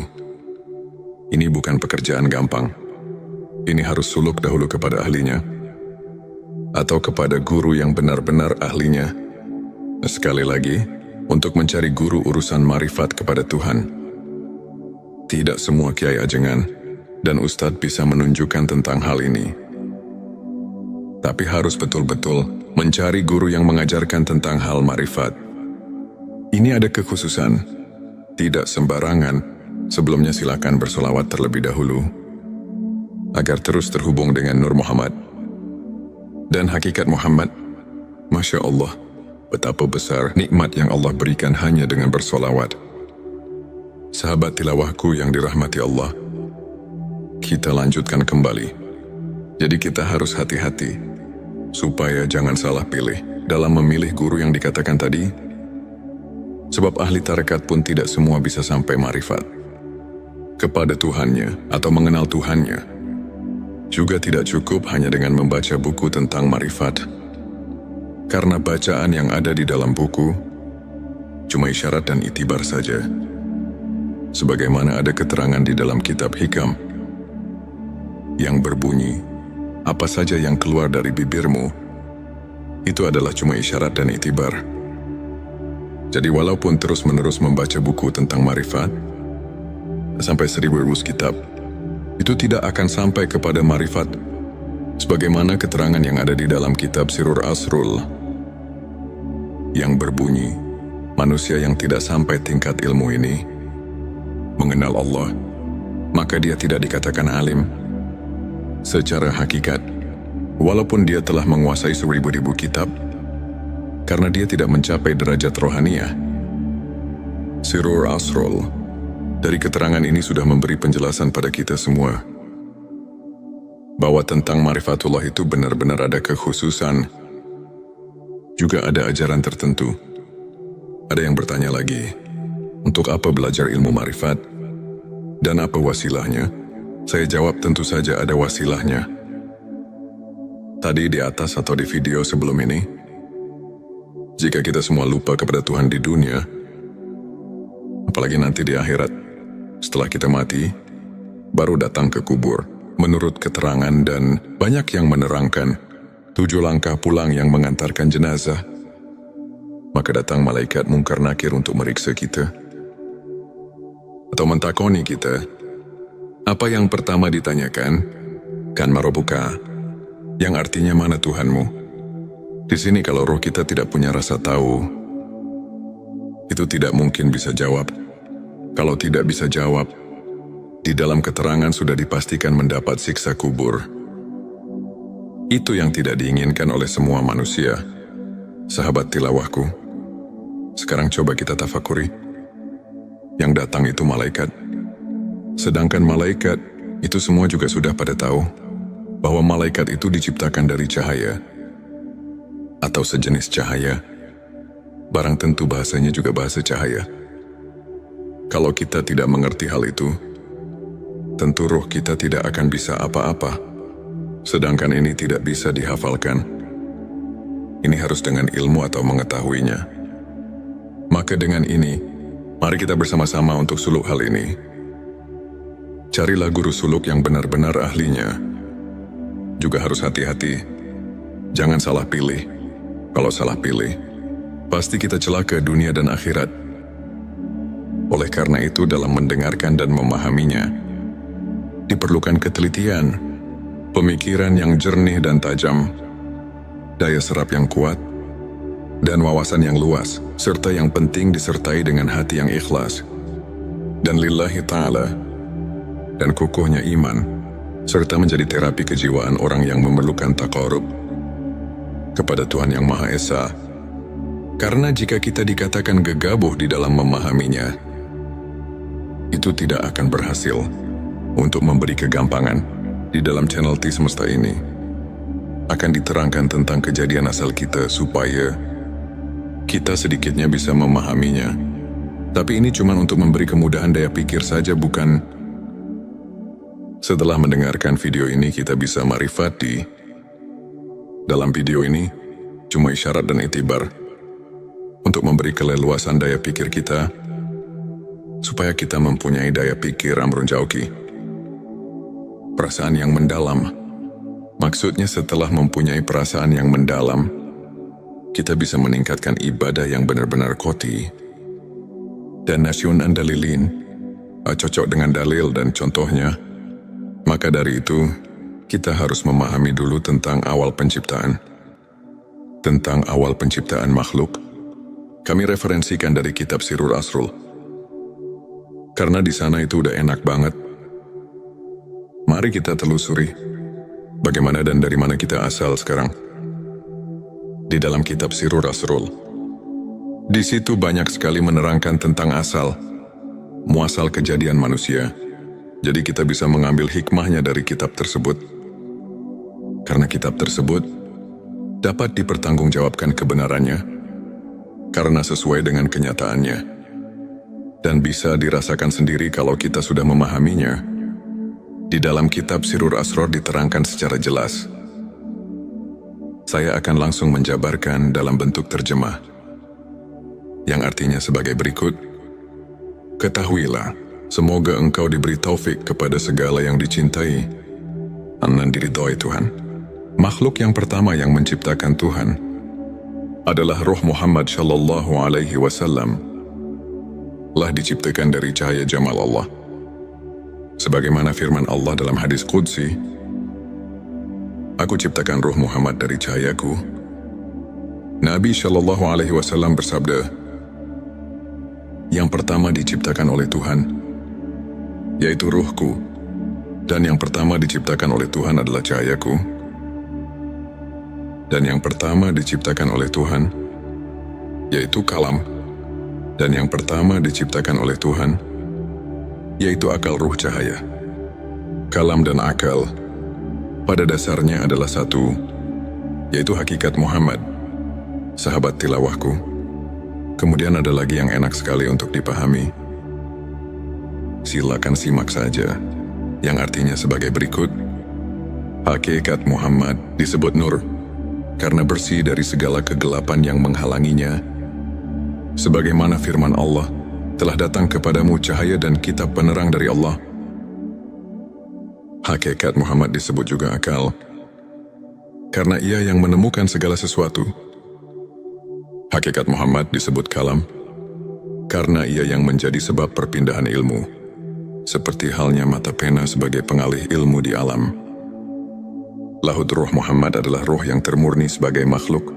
ini bukan pekerjaan gampang. Ini harus suluk dahulu kepada ahlinya, atau kepada guru yang benar-benar ahlinya. Sekali lagi, untuk mencari guru urusan marifat kepada Tuhan. Tidak semua kiai ajengan dan ustadz bisa menunjukkan tentang hal ini. Tapi harus betul-betul mencari guru yang mengajarkan tentang hal marifat. Ini ada kekhususan, tidak sembarangan. Sebelumnya silakan bersolawat terlebih dahulu, agar terus terhubung dengan Nur Muhammad dan hakikat Muhammad. Masya Allah, betapa besar nikmat yang Allah berikan hanya dengan bersolawat. Sahabat tilawahku yang dirahmati Allah, kita lanjutkan kembali. Jadi kita harus hati-hati, supaya jangan salah pilih dalam memilih guru yang dikatakan tadi. Sebab ahli tarekat pun tidak semua bisa sampai marifat kepada Tuhannya atau mengenal Tuhannya. Juga tidak cukup hanya dengan membaca buku tentang marifat. Karena bacaan yang ada di dalam buku cuma isyarat dan itibar saja. sebagaimana ada keterangan di dalam kitab Hikam yang berbunyi, apa saja yang keluar dari bibirmu, itu adalah cuma isyarat dan itibar. Jadi walaupun terus-menerus membaca buku tentang marifat, sampai 1000 kitab, itu tidak akan sampai kepada marifat, sebagaimana keterangan yang ada di dalam kitab Sirur Asrul, yang berbunyi, manusia yang tidak sampai tingkat ilmu ini, mengenal Allah, maka dia tidak dikatakan alim. Secara hakikat, walaupun dia telah menguasai 1000 kitab, karena dia tidak mencapai derajat rohaniah. Sirur Asrul, dari keterangan ini sudah memberi penjelasan pada kita semua, bahwa tentang marifatullah itu benar-benar ada kekhususan, juga ada ajaran tertentu. Ada yang bertanya lagi, untuk apa belajar ilmu marifat? Dan apa wasilahnya? Saya jawab tentu saja ada wasilahnya. Tadi di atas atau di video sebelum ini, jika kita semua lupa kepada Tuhan di dunia, apalagi nanti di akhirat, setelah kita mati, baru datang ke kubur. Menurut keterangan dan banyak yang menerangkan, 7 langkah pulang yang mengantarkan jenazah, maka datang malaikat mungkar nakir untuk meriksa kita. Atau mentakoni kita, apa yang pertama ditanyakan? Kan marobuka, yang artinya mana Tuhanmu? Di sini kalau roh kita tidak punya rasa tahu, itu tidak mungkin bisa jawab. Kalau tidak bisa jawab, di dalam keterangan sudah dipastikan mendapat siksa kubur. Itu yang tidak diinginkan oleh semua manusia. Sahabat tilawahku, sekarang coba kita tafakuri. Yang datang itu malaikat. Sedangkan malaikat, itu semua juga sudah pada tahu bahwa malaikat itu diciptakan dari cahaya atau sejenis cahaya. Barang tentu bahasanya juga bahasa cahaya. Kalau kita tidak mengerti hal itu, tentu roh kita tidak akan bisa apa-apa. Sedangkan ini tidak bisa dihafalkan. Ini harus dengan ilmu atau mengetahuinya. Maka dengan ini, mari kita bersama-sama untuk suluk hal ini. Carilah guru suluk yang benar-benar ahlinya. Juga harus hati-hati. Jangan salah pilih. Kalau salah pilih, pasti kita celaka dunia dan akhirat. Oleh karena itu dalam mendengarkan dan memahaminya, diperlukan ketelitian, pemikiran yang jernih dan tajam, daya serap yang kuat, dan wawasan yang luas, serta yang penting disertai dengan hati yang ikhlas, dan lillahi ta'ala, dan kukuhnya iman, serta menjadi terapi kejiwaan orang yang memerlukan taqarrub kepada Tuhan yang Maha Esa. Karena jika kita dikatakan gegabah di dalam memahaminya, itu tidak akan berhasil. Untuk memberi kegampangan, di dalam channel T Semesta ini akan diterangkan tentang kejadian asal kita supaya kita sedikitnya bisa memahaminya. Tapi ini cuma untuk memberi kemudahan daya pikir saja, bukan. Setelah mendengarkan video ini kita bisa marifati. Dalam video ini cuma isyarat dan itibar untuk memberi keleluasan daya pikir kita supaya kita mempunyai daya pikir amrun jauki. Perasaan yang mendalam. Maksudnya setelah mempunyai perasaan yang mendalam, kita bisa meningkatkan ibadah yang benar-benar koti. Dan nasyun andalilin, cocok dengan dalil dan contohnya. Maka dari itu, kita harus memahami dulu tentang awal penciptaan. Tentang awal penciptaan makhluk, kami referensikan dari kitab Sirur Asrul. Karena di sana itu udah enak banget. Mari kita telusuri bagaimana dan dari mana kita asal sekarang. Di dalam kitab Sirur Asrul, di situ banyak sekali menerangkan tentang asal, muasal kejadian manusia. Jadi kita bisa mengambil hikmahnya dari kitab tersebut. Karena kitab tersebut dapat dipertanggungjawabkan kebenarannya, karena sesuai dengan kenyataannya. Dan bisa dirasakan sendiri kalau kita sudah memahaminya. Di dalam kitab Sirur Asror diterangkan secara jelas. Saya akan langsung menjabarkan dalam bentuk terjemah, yang artinya sebagai berikut. Ketahuilah, Semoga engkau diberi taufik kepada segala yang dicintai dan diridhoi Tuhan. Makhluk yang pertama yang menciptakan Tuhan adalah Ruh Muhammad sallallahu alaihi wasallam. Telah diciptakan dari cahaya jamal Allah. Sebagaimana firman Allah dalam hadis Qudsi, "Aku ciptakan Ruh Muhammad dari cahayaku." Nabi sallallahu alaihi wasallam bersabda, "Yang pertama diciptakan oleh Tuhan, yaitu ruhku, dan yang pertama diciptakan oleh Tuhan adalah cahayaku, dan yang pertama diciptakan oleh Tuhan, yaitu kalam, dan yang pertama diciptakan oleh Tuhan, yaitu akal ruh cahaya." Kalam dan akal pada dasarnya adalah satu, yaitu hakikat Muhammad, sahabat tilawahku. Kemudian ada lagi yang enak sekali untuk dipahami. Silakan simak saja, yang artinya sebagai berikut. Hakikat Muhammad disebut nur, karena bersih dari segala kegelapan yang menghalanginya. Sebagaimana firman Allah, "Telah datang kepadamu cahaya dan kitab penerang dari Allah." Hakikat Muhammad disebut juga akal, karena ia yang menemukan segala sesuatu. Hakikat Muhammad disebut kalam, karena ia yang menjadi sebab perpindahan ilmu, seperti halnya mata pena sebagai pengalih ilmu di alam. Lahud Ruh Muhammad adalah ruh yang termurni sebagai makhluk.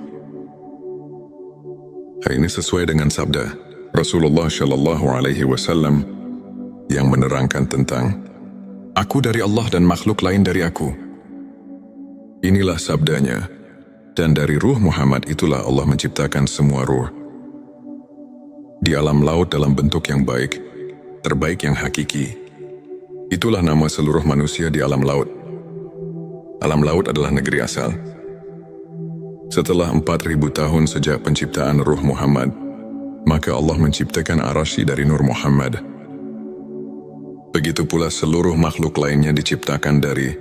Hal ini sesuai dengan sabda Rasulullah Shallallahu Alaihi Wasallam yang menerangkan tentang "Aku dari Allah dan makhluk lain dari aku." Inilah sabdanya, dan dari ruh Muhammad itulah Allah menciptakan semua ruh. Di alam laut dalam bentuk yang baik, terbaik yang hakiki. Itulah nama seluruh manusia di alam laut. Alam laut adalah negeri asal. Setelah 4.000 tahun sejak penciptaan Ruh Muhammad, maka Allah menciptakan Arasy dari Nur Muhammad. Begitu pula seluruh makhluk lainnya diciptakan dari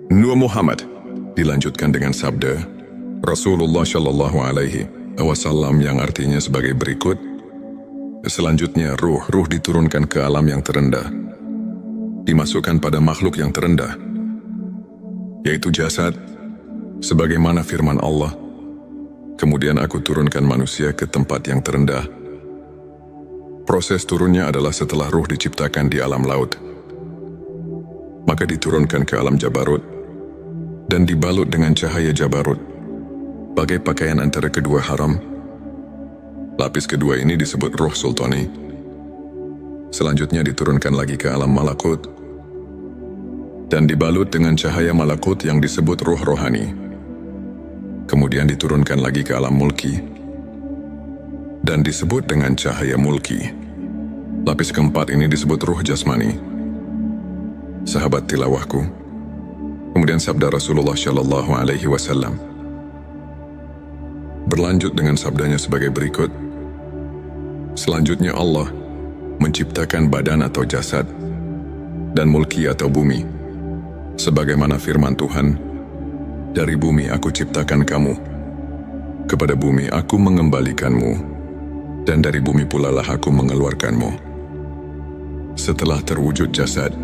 Nur Muhammad. Dilanjutkan dengan sabda Rasulullah Shallallahu Alaihi Wasallam yang artinya sebagai berikut. Selanjutnya ruh diturunkan ke alam yang terendah, dimasukkan pada makhluk yang terendah, yaitu jasad. Sebagaimana firman Allah, "Kemudian aku turunkan manusia ke tempat yang terendah." Proses turunnya adalah setelah ruh diciptakan di alam laut, maka diturunkan ke alam Jabarut dan dibalut dengan cahaya Jabarut, bagai pakaian antara kedua haram. Lapis kedua ini disebut Ruh Sultani. Selanjutnya diturunkan lagi ke alam Malakut dan dibalut dengan cahaya Malakut yang disebut Ruh Rohani. Kemudian diturunkan lagi ke alam Mulki dan disebut dengan cahaya Mulki. Lapis keempat ini disebut Ruh Jasmani. Sahabat tilawahku, kemudian sabda Rasulullah Shallallahu Alaihi Wasallam berlanjut dengan sabdanya sebagai berikut. Selanjutnya Allah menciptakan badan atau jasad dan mulki atau bumi. Sebagaimana firman Tuhan, "Dari bumi aku ciptakan kamu, kepada bumi aku mengembalikanmu, dan dari bumi pula lah aku mengeluarkanmu." Setelah terwujud jasad,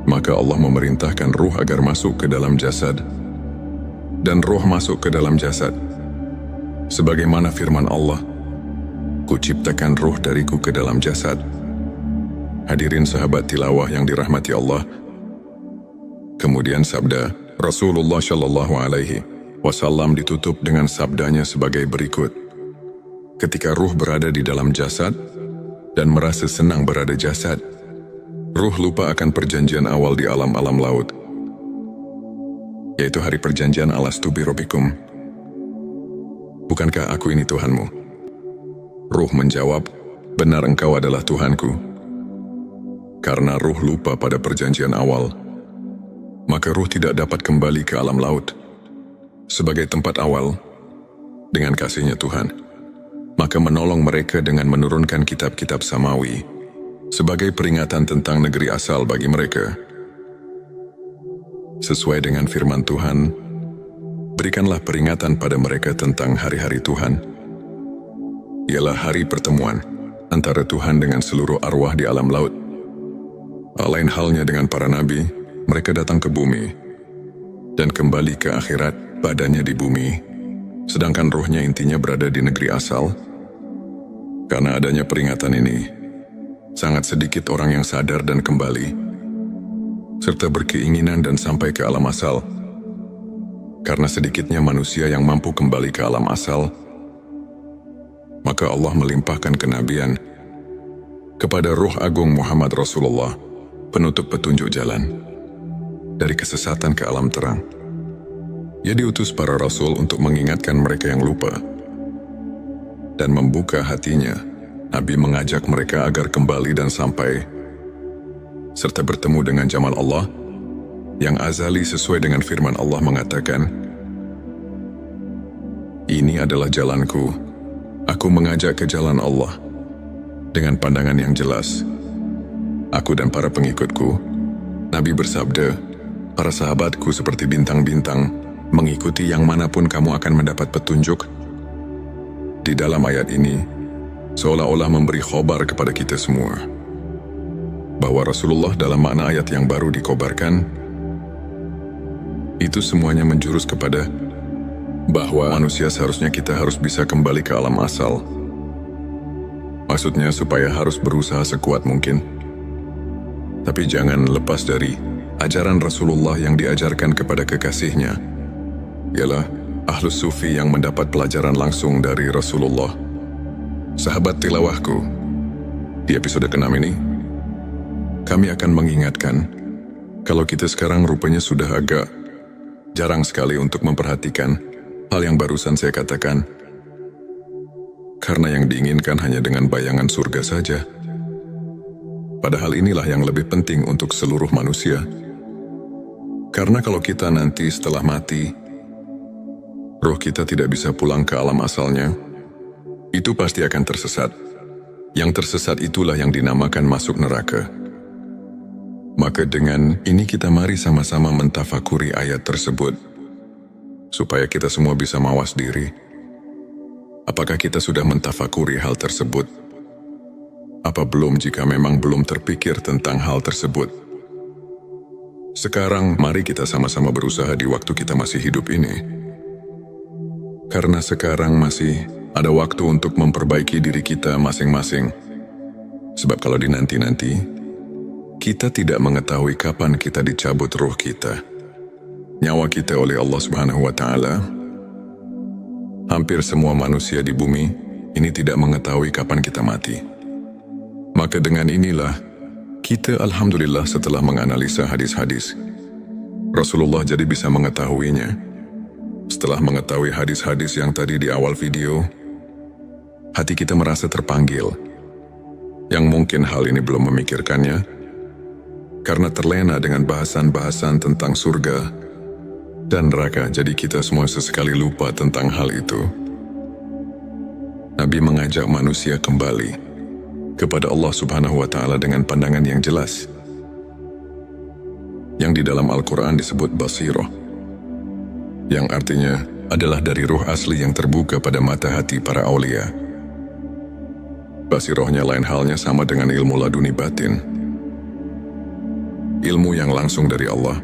maka Allah memerintahkan ruh agar masuk ke dalam jasad, dan ruh masuk ke dalam jasad. Sebagaimana firman Allah, "Kuciptakan ruh dariku ke dalam jasad." Hadirin sahabat tilawah yang dirahmati Allah. Kemudian sabda Rasulullah Shallallahu Alaihi Wasallam ditutup dengan sabdanya sebagai berikut. Ketika ruh berada di dalam jasad dan merasa senang berada jasad, ruh lupa akan perjanjian awal di alam-alam laut, yaitu hari perjanjian alastu bi rabbikum. "Bukankah aku ini Tuhanmu?" Ruh menjawab, "Benar, engkau adalah Tuhanku." Karena ruh lupa pada perjanjian awal, maka ruh tidak dapat kembali ke alam laut sebagai tempat awal dengan kasihnya Tuhan. Maka menolong mereka dengan menurunkan kitab-kitab samawi sebagai peringatan tentang negeri asal bagi mereka. Sesuai dengan firman Tuhan, berikanlah peringatan pada mereka tentang hari-hari Tuhan. Ialah hari pertemuan antara Tuhan dengan seluruh arwah di alam laut. Lain halnya dengan para nabi, mereka datang ke bumi dan kembali ke akhirat, badannya di bumi, sedangkan rohnya intinya berada di negeri asal. Karena adanya peringatan ini, sangat sedikit orang yang sadar dan kembali, serta berkeinginan dan sampai ke alam asal. Karena sedikitnya manusia yang mampu kembali ke alam asal, maka Allah melimpahkan kenabian kepada Ruh Agung Muhammad Rasulullah, penutup petunjuk jalan dari kesesatan ke alam terang. Ia diutus para rasul untuk mengingatkan mereka yang lupa dan membuka hatinya. Nabi mengajak mereka agar kembali dan sampai serta bertemu dengan jamal Allah yang azali sesuai dengan firman Allah mengatakan, "Ini adalah jalanku, aku mengajak ke jalan Allah dengan pandangan yang jelas. Aku dan para pengikutku." Nabi bersabda, "Para sahabatku seperti bintang-bintang, mengikuti yang manapun kamu akan mendapat petunjuk." Di dalam ayat ini, seolah-olah memberi khobar kepada kita semua, bahwa Rasulullah dalam makna ayat yang baru dikobarkan, itu semuanya menjurus kepada bahwa manusia seharusnya kita harus bisa kembali ke alam asal. Maksudnya supaya harus berusaha sekuat mungkin. Tapi jangan lepas dari ajaran Rasulullah yang diajarkan kepada kekasihnya, ialah Ahlus Sufi yang mendapat pelajaran langsung dari Rasulullah. Sahabat tilawahku, di episode ke-6 ini, kami akan mengingatkan kalau kita sekarang rupanya sudah agak jarang sekali untuk memperhatikan hal yang barusan saya katakan, karena yang diinginkan hanya dengan bayangan surga saja. Padahal inilah yang lebih penting untuk seluruh manusia. Karena kalau kita nanti setelah mati, roh kita tidak bisa pulang ke alam asalnya, itu pasti akan tersesat. Yang tersesat itulah yang dinamakan masuk neraka. Maka dengan ini kita mari sama-sama mentafakuri ayat tersebut, supaya kita semua bisa mawas diri. Apakah kita sudah mentafakuri hal tersebut? Apa belum jika memang belum terpikir tentang hal tersebut? Sekarang mari kita sama-sama berusaha di waktu kita masih hidup ini. Karena sekarang masih ada waktu untuk memperbaiki diri kita masing-masing. Sebab kalau dinanti-nanti, kita tidak mengetahui kapan kita dicabut ruh kita, nyawa kita oleh Allah Subhanahu wa Ta'ala. Hampir semua manusia di bumi ini tidak mengetahui kapan kita mati. Maka dengan inilah, kita alhamdulillah setelah menganalisa hadis-hadis, Rasulullah jadi bisa mengetahuinya. Setelah mengetahui hadis-hadis yang tadi di awal video, hati kita merasa terpanggil. Yang mungkin hal ini belum memikirkannya, karena terlena dengan bahasan-bahasan tentang surga dan neraka, jadi kita semua sesekali lupa tentang hal itu. Nabi mengajak manusia kembali kepada Allah Subhanahu wa Ta'ala dengan pandangan yang jelas, yang di dalam Al-Quran disebut basirah, yang artinya adalah dari ruh asli yang terbuka pada mata hati para aulia. Basirahnya lain halnya sama dengan ilmu laduni batin, ilmu yang langsung dari Allah,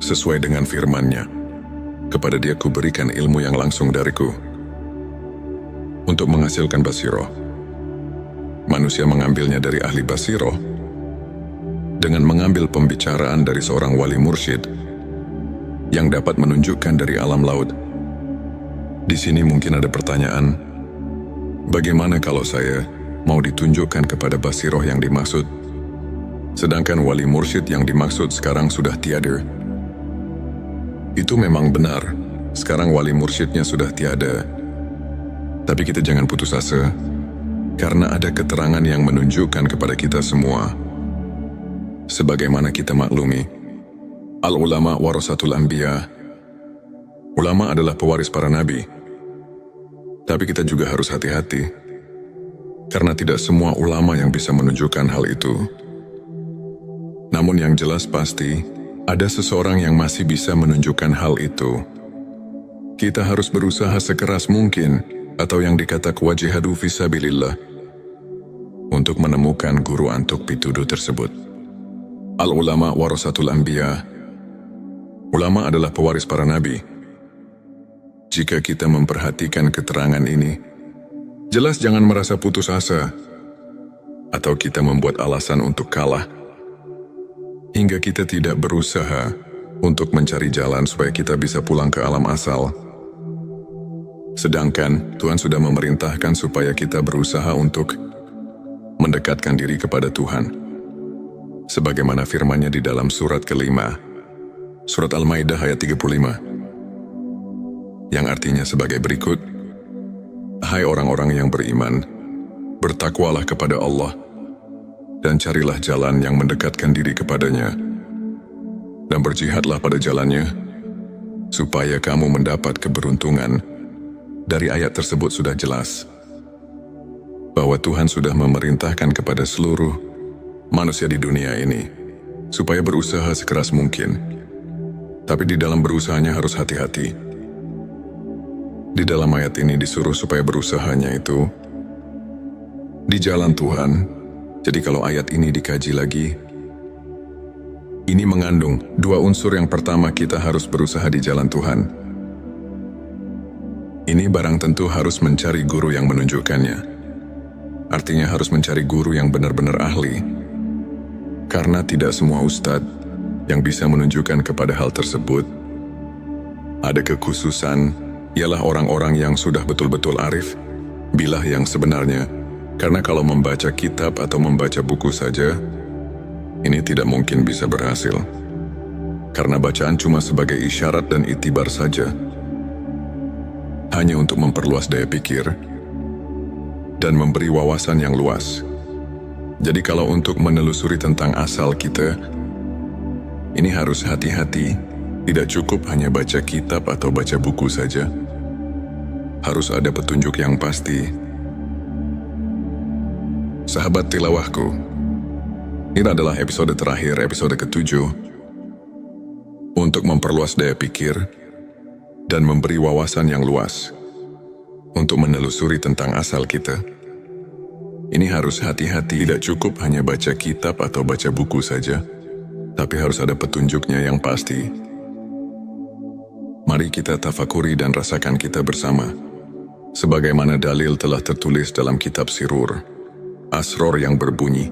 sesuai dengan firman-Nya, "Kepada Dia kuberikan ilmu yang langsung dariku." Untuk menghasilkan basirah, manusia mengambilnya dari ahli basirah dengan mengambil pembicaraan dari seorang wali mursyid yang dapat menunjukkan dari alam laut. Di sini mungkin ada pertanyaan, bagaimana kalau saya mau ditunjukkan kepada basirah yang dimaksud, sedangkan wali mursyid yang dimaksud sekarang sudah tiada? Itu memang benar, sekarang wali mursyidnya sudah tiada. Tapi kita jangan putus asa, karena ada keterangan yang menunjukkan kepada kita semua. Sebagaimana kita maklumi, al-ulama warasatul anbiya, ulama adalah pewaris para nabi. Tapi kita juga harus hati-hati, karena tidak semua ulama yang bisa menunjukkan hal itu. Namun yang jelas pasti, ada seseorang yang masih bisa menunjukkan hal itu. Kita harus berusaha sekeras mungkin, atau yang dikata wajihadu fisabilillah, untuk menemukan guru antuk pituduh tersebut. Al-ulama warasatul anbiya. Ulama adalah pewaris para nabi. Jika kita memperhatikan keterangan ini, jelas jangan merasa putus asa atau kita membuat alasan untuk kalah hingga kita tidak berusaha untuk mencari jalan supaya kita bisa pulang ke alam asal. Sedangkan Tuhan sudah memerintahkan supaya kita berusaha untuk mendekatkan diri kepada Tuhan. Sebagaimana firman-Nya di dalam surat kelima, surat Al-Maidah ayat 35, yang artinya sebagai berikut, "Hai orang-orang yang beriman, bertakwalah kepada Allah, dan carilah jalan yang mendekatkan diri kepadanya, dan berjihadlah pada jalannya, supaya kamu mendapat keberuntungan." Dari ayat tersebut sudah jelas bahwa Tuhan sudah memerintahkan kepada seluruh manusia di dunia ini supaya berusaha sekeras mungkin. Tapi di dalam berusahanya harus hati-hati. Di dalam ayat ini disuruh supaya berusahanya itu di jalan Tuhan. Jadi kalau ayat ini dikaji lagi, ini mengandung dua unsur. Yang pertama, kita harus berusaha di jalan Tuhan. Ini barang tentu harus mencari guru yang menunjukkannya. Artinya harus mencari guru yang benar-benar ahli. Karena tidak semua ustadz yang bisa menunjukkan kepada hal tersebut. Ada kekhususan, ialah orang-orang yang sudah betul-betul arif, bilah yang sebenarnya. Karena kalau membaca kitab atau membaca buku saja, ini tidak mungkin bisa berhasil. Karena bacaan cuma sebagai isyarat dan itibar saja. Hanya untuk memperluas daya pikir dan memberi wawasan yang luas. Jadi kalau untuk menelusuri tentang asal kita, ini harus hati-hati. Tidak cukup hanya baca kitab atau baca buku saja. Harus ada petunjuk yang pasti. Sahabat tilawahku, ini adalah episode terakhir, episode ke-7, untuk memperluas daya pikir dan memberi wawasan yang luas untuk menelusuri tentang asal kita. Ini harus hati-hati, tidak cukup hanya baca kitab atau baca buku saja, tapi harus ada petunjuknya yang pasti. Mari kita tafakuri dan rasakan kita bersama. Sebagaimana dalil telah tertulis dalam kitab Sirur, Asror yang berbunyi,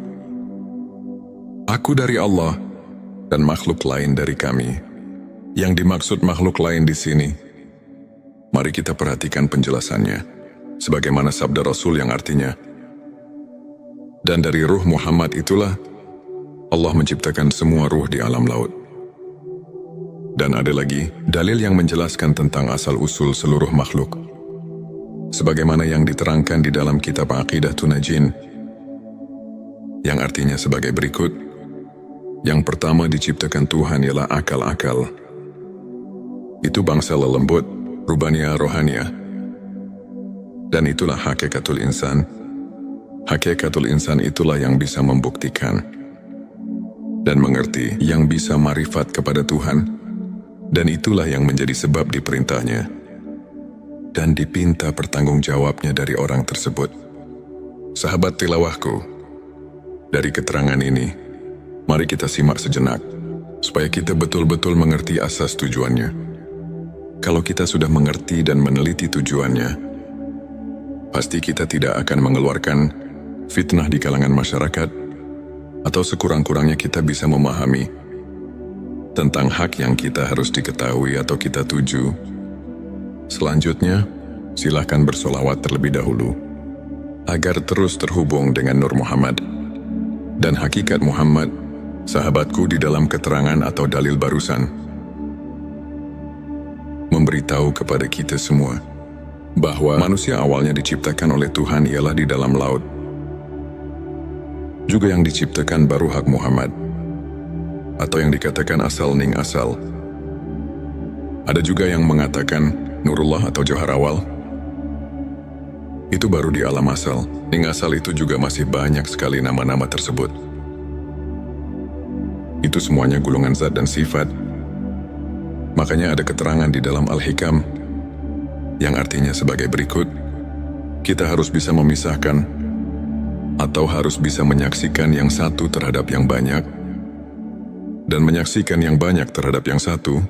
"Aku dari Allah dan makhluk lain dari kami." Yang dimaksud makhluk lain di sini, mari kita perhatikan penjelasannya. Sebagaimana sabda Rasul yang artinya, "Dan dari ruh Muhammad itulah Allah menciptakan semua ruh di alam laut." Dan ada lagi dalil yang menjelaskan tentang asal-usul seluruh makhluk. Sebagaimana yang diterangkan di dalam kitab Aqidatun Najin, yang artinya sebagai berikut. Yang pertama diciptakan Tuhan ialah akal-akal. Itu bangsa lelembut, rubaniyah rohaniyah. Dan itulah hakikatul insan. Hakikatul insan itulah yang bisa membuktikan dan mengerti, yang bisa marifat kepada Tuhan, dan itulah yang menjadi sebab diperintahnya dan dipinta pertanggungjawabnya dari orang tersebut. Sahabat tilawahku, dari keterangan ini, mari kita simak sejenak, supaya kita betul-betul mengerti asas tujuannya. Kalau kita sudah mengerti dan meneliti tujuannya, pasti kita tidak akan mengeluarkan fitnah di kalangan masyarakat, atau sekurang-kurangnya kita bisa memahami tentang hak yang kita harus diketahui atau kita tuju. Selanjutnya, silakan bersolawat terlebih dahulu, agar terus terhubung dengan Nur Muhammad dan hakikat Muhammad, sahabatku di dalam keterangan atau dalil barusan, memberitahu kepada kita semua bahwa manusia awalnya diciptakan oleh Tuhan ialah di dalam laut. Juga yang diciptakan baru hak Muhammad, atau yang dikatakan asal ning asal. Ada juga yang mengatakan Nurullah atau Johar awal. Itu baru di alam asal. Ning asal itu juga masih banyak sekali nama-nama tersebut. Itu semuanya gulungan zat dan sifat. Makanya ada keterangan di dalam Al-Hikam yang artinya sebagai berikut. Kita harus bisa memisahkan atau harus bisa menyaksikan yang satu terhadap yang banyak, dan menyaksikan yang banyak terhadap yang satu,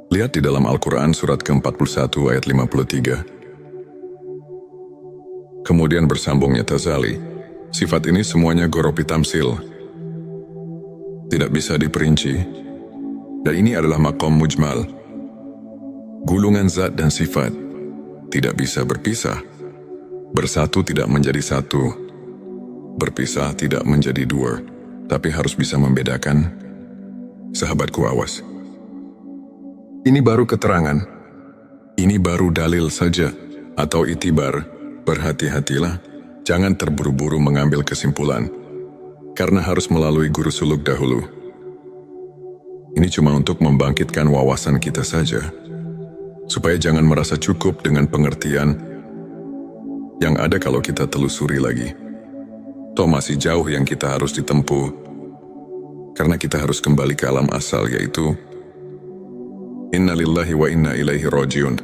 lihat di dalam Al-Quran surat ke-41 ayat 53. Kemudian bersambungnya Tazali, sifat ini semuanya goropi tamsil, tidak bisa diperinci, dan ini adalah maqam mujmal. Gulungan zat dan sifat tidak bisa berpisah. Bersatu tidak menjadi satu, berpisah tidak menjadi dua, tapi harus bisa membedakan. Sahabatku, awas. Ini baru keterangan, ini baru dalil saja, atau itibar. Berhati-hatilah, jangan terburu-buru mengambil kesimpulan, karena harus melalui guru suluk dahulu. Ini cuma untuk membangkitkan wawasan kita saja, supaya jangan merasa cukup dengan pengertian yang ada kalau kita telusuri lagi. Toh masih jauh yang kita harus ditempuh, karena kita harus kembali ke alam asal, yaitu Inna lillahi wa inna ilaihi rojiun.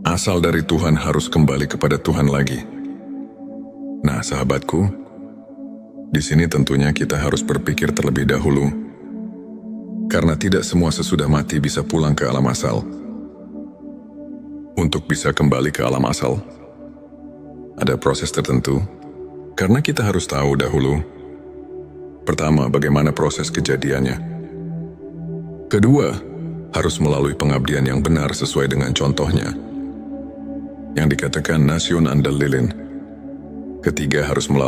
Asal dari Tuhan harus kembali kepada Tuhan lagi. Nah, sahabatku, di sini tentunya kita harus berpikir terlebih dahulu, karena tidak semua sesudah mati bisa pulang ke alam asal. Untuk bisa kembali ke alam asal, ada proses tertentu, karena kita harus tahu dahulu. Pertama, bagaimana proses kejadiannya. Kedua, harus melalui pengabdian yang benar sesuai dengan contohnya, yang dikatakan nasyun andal lilin. Ketiga, harus melalui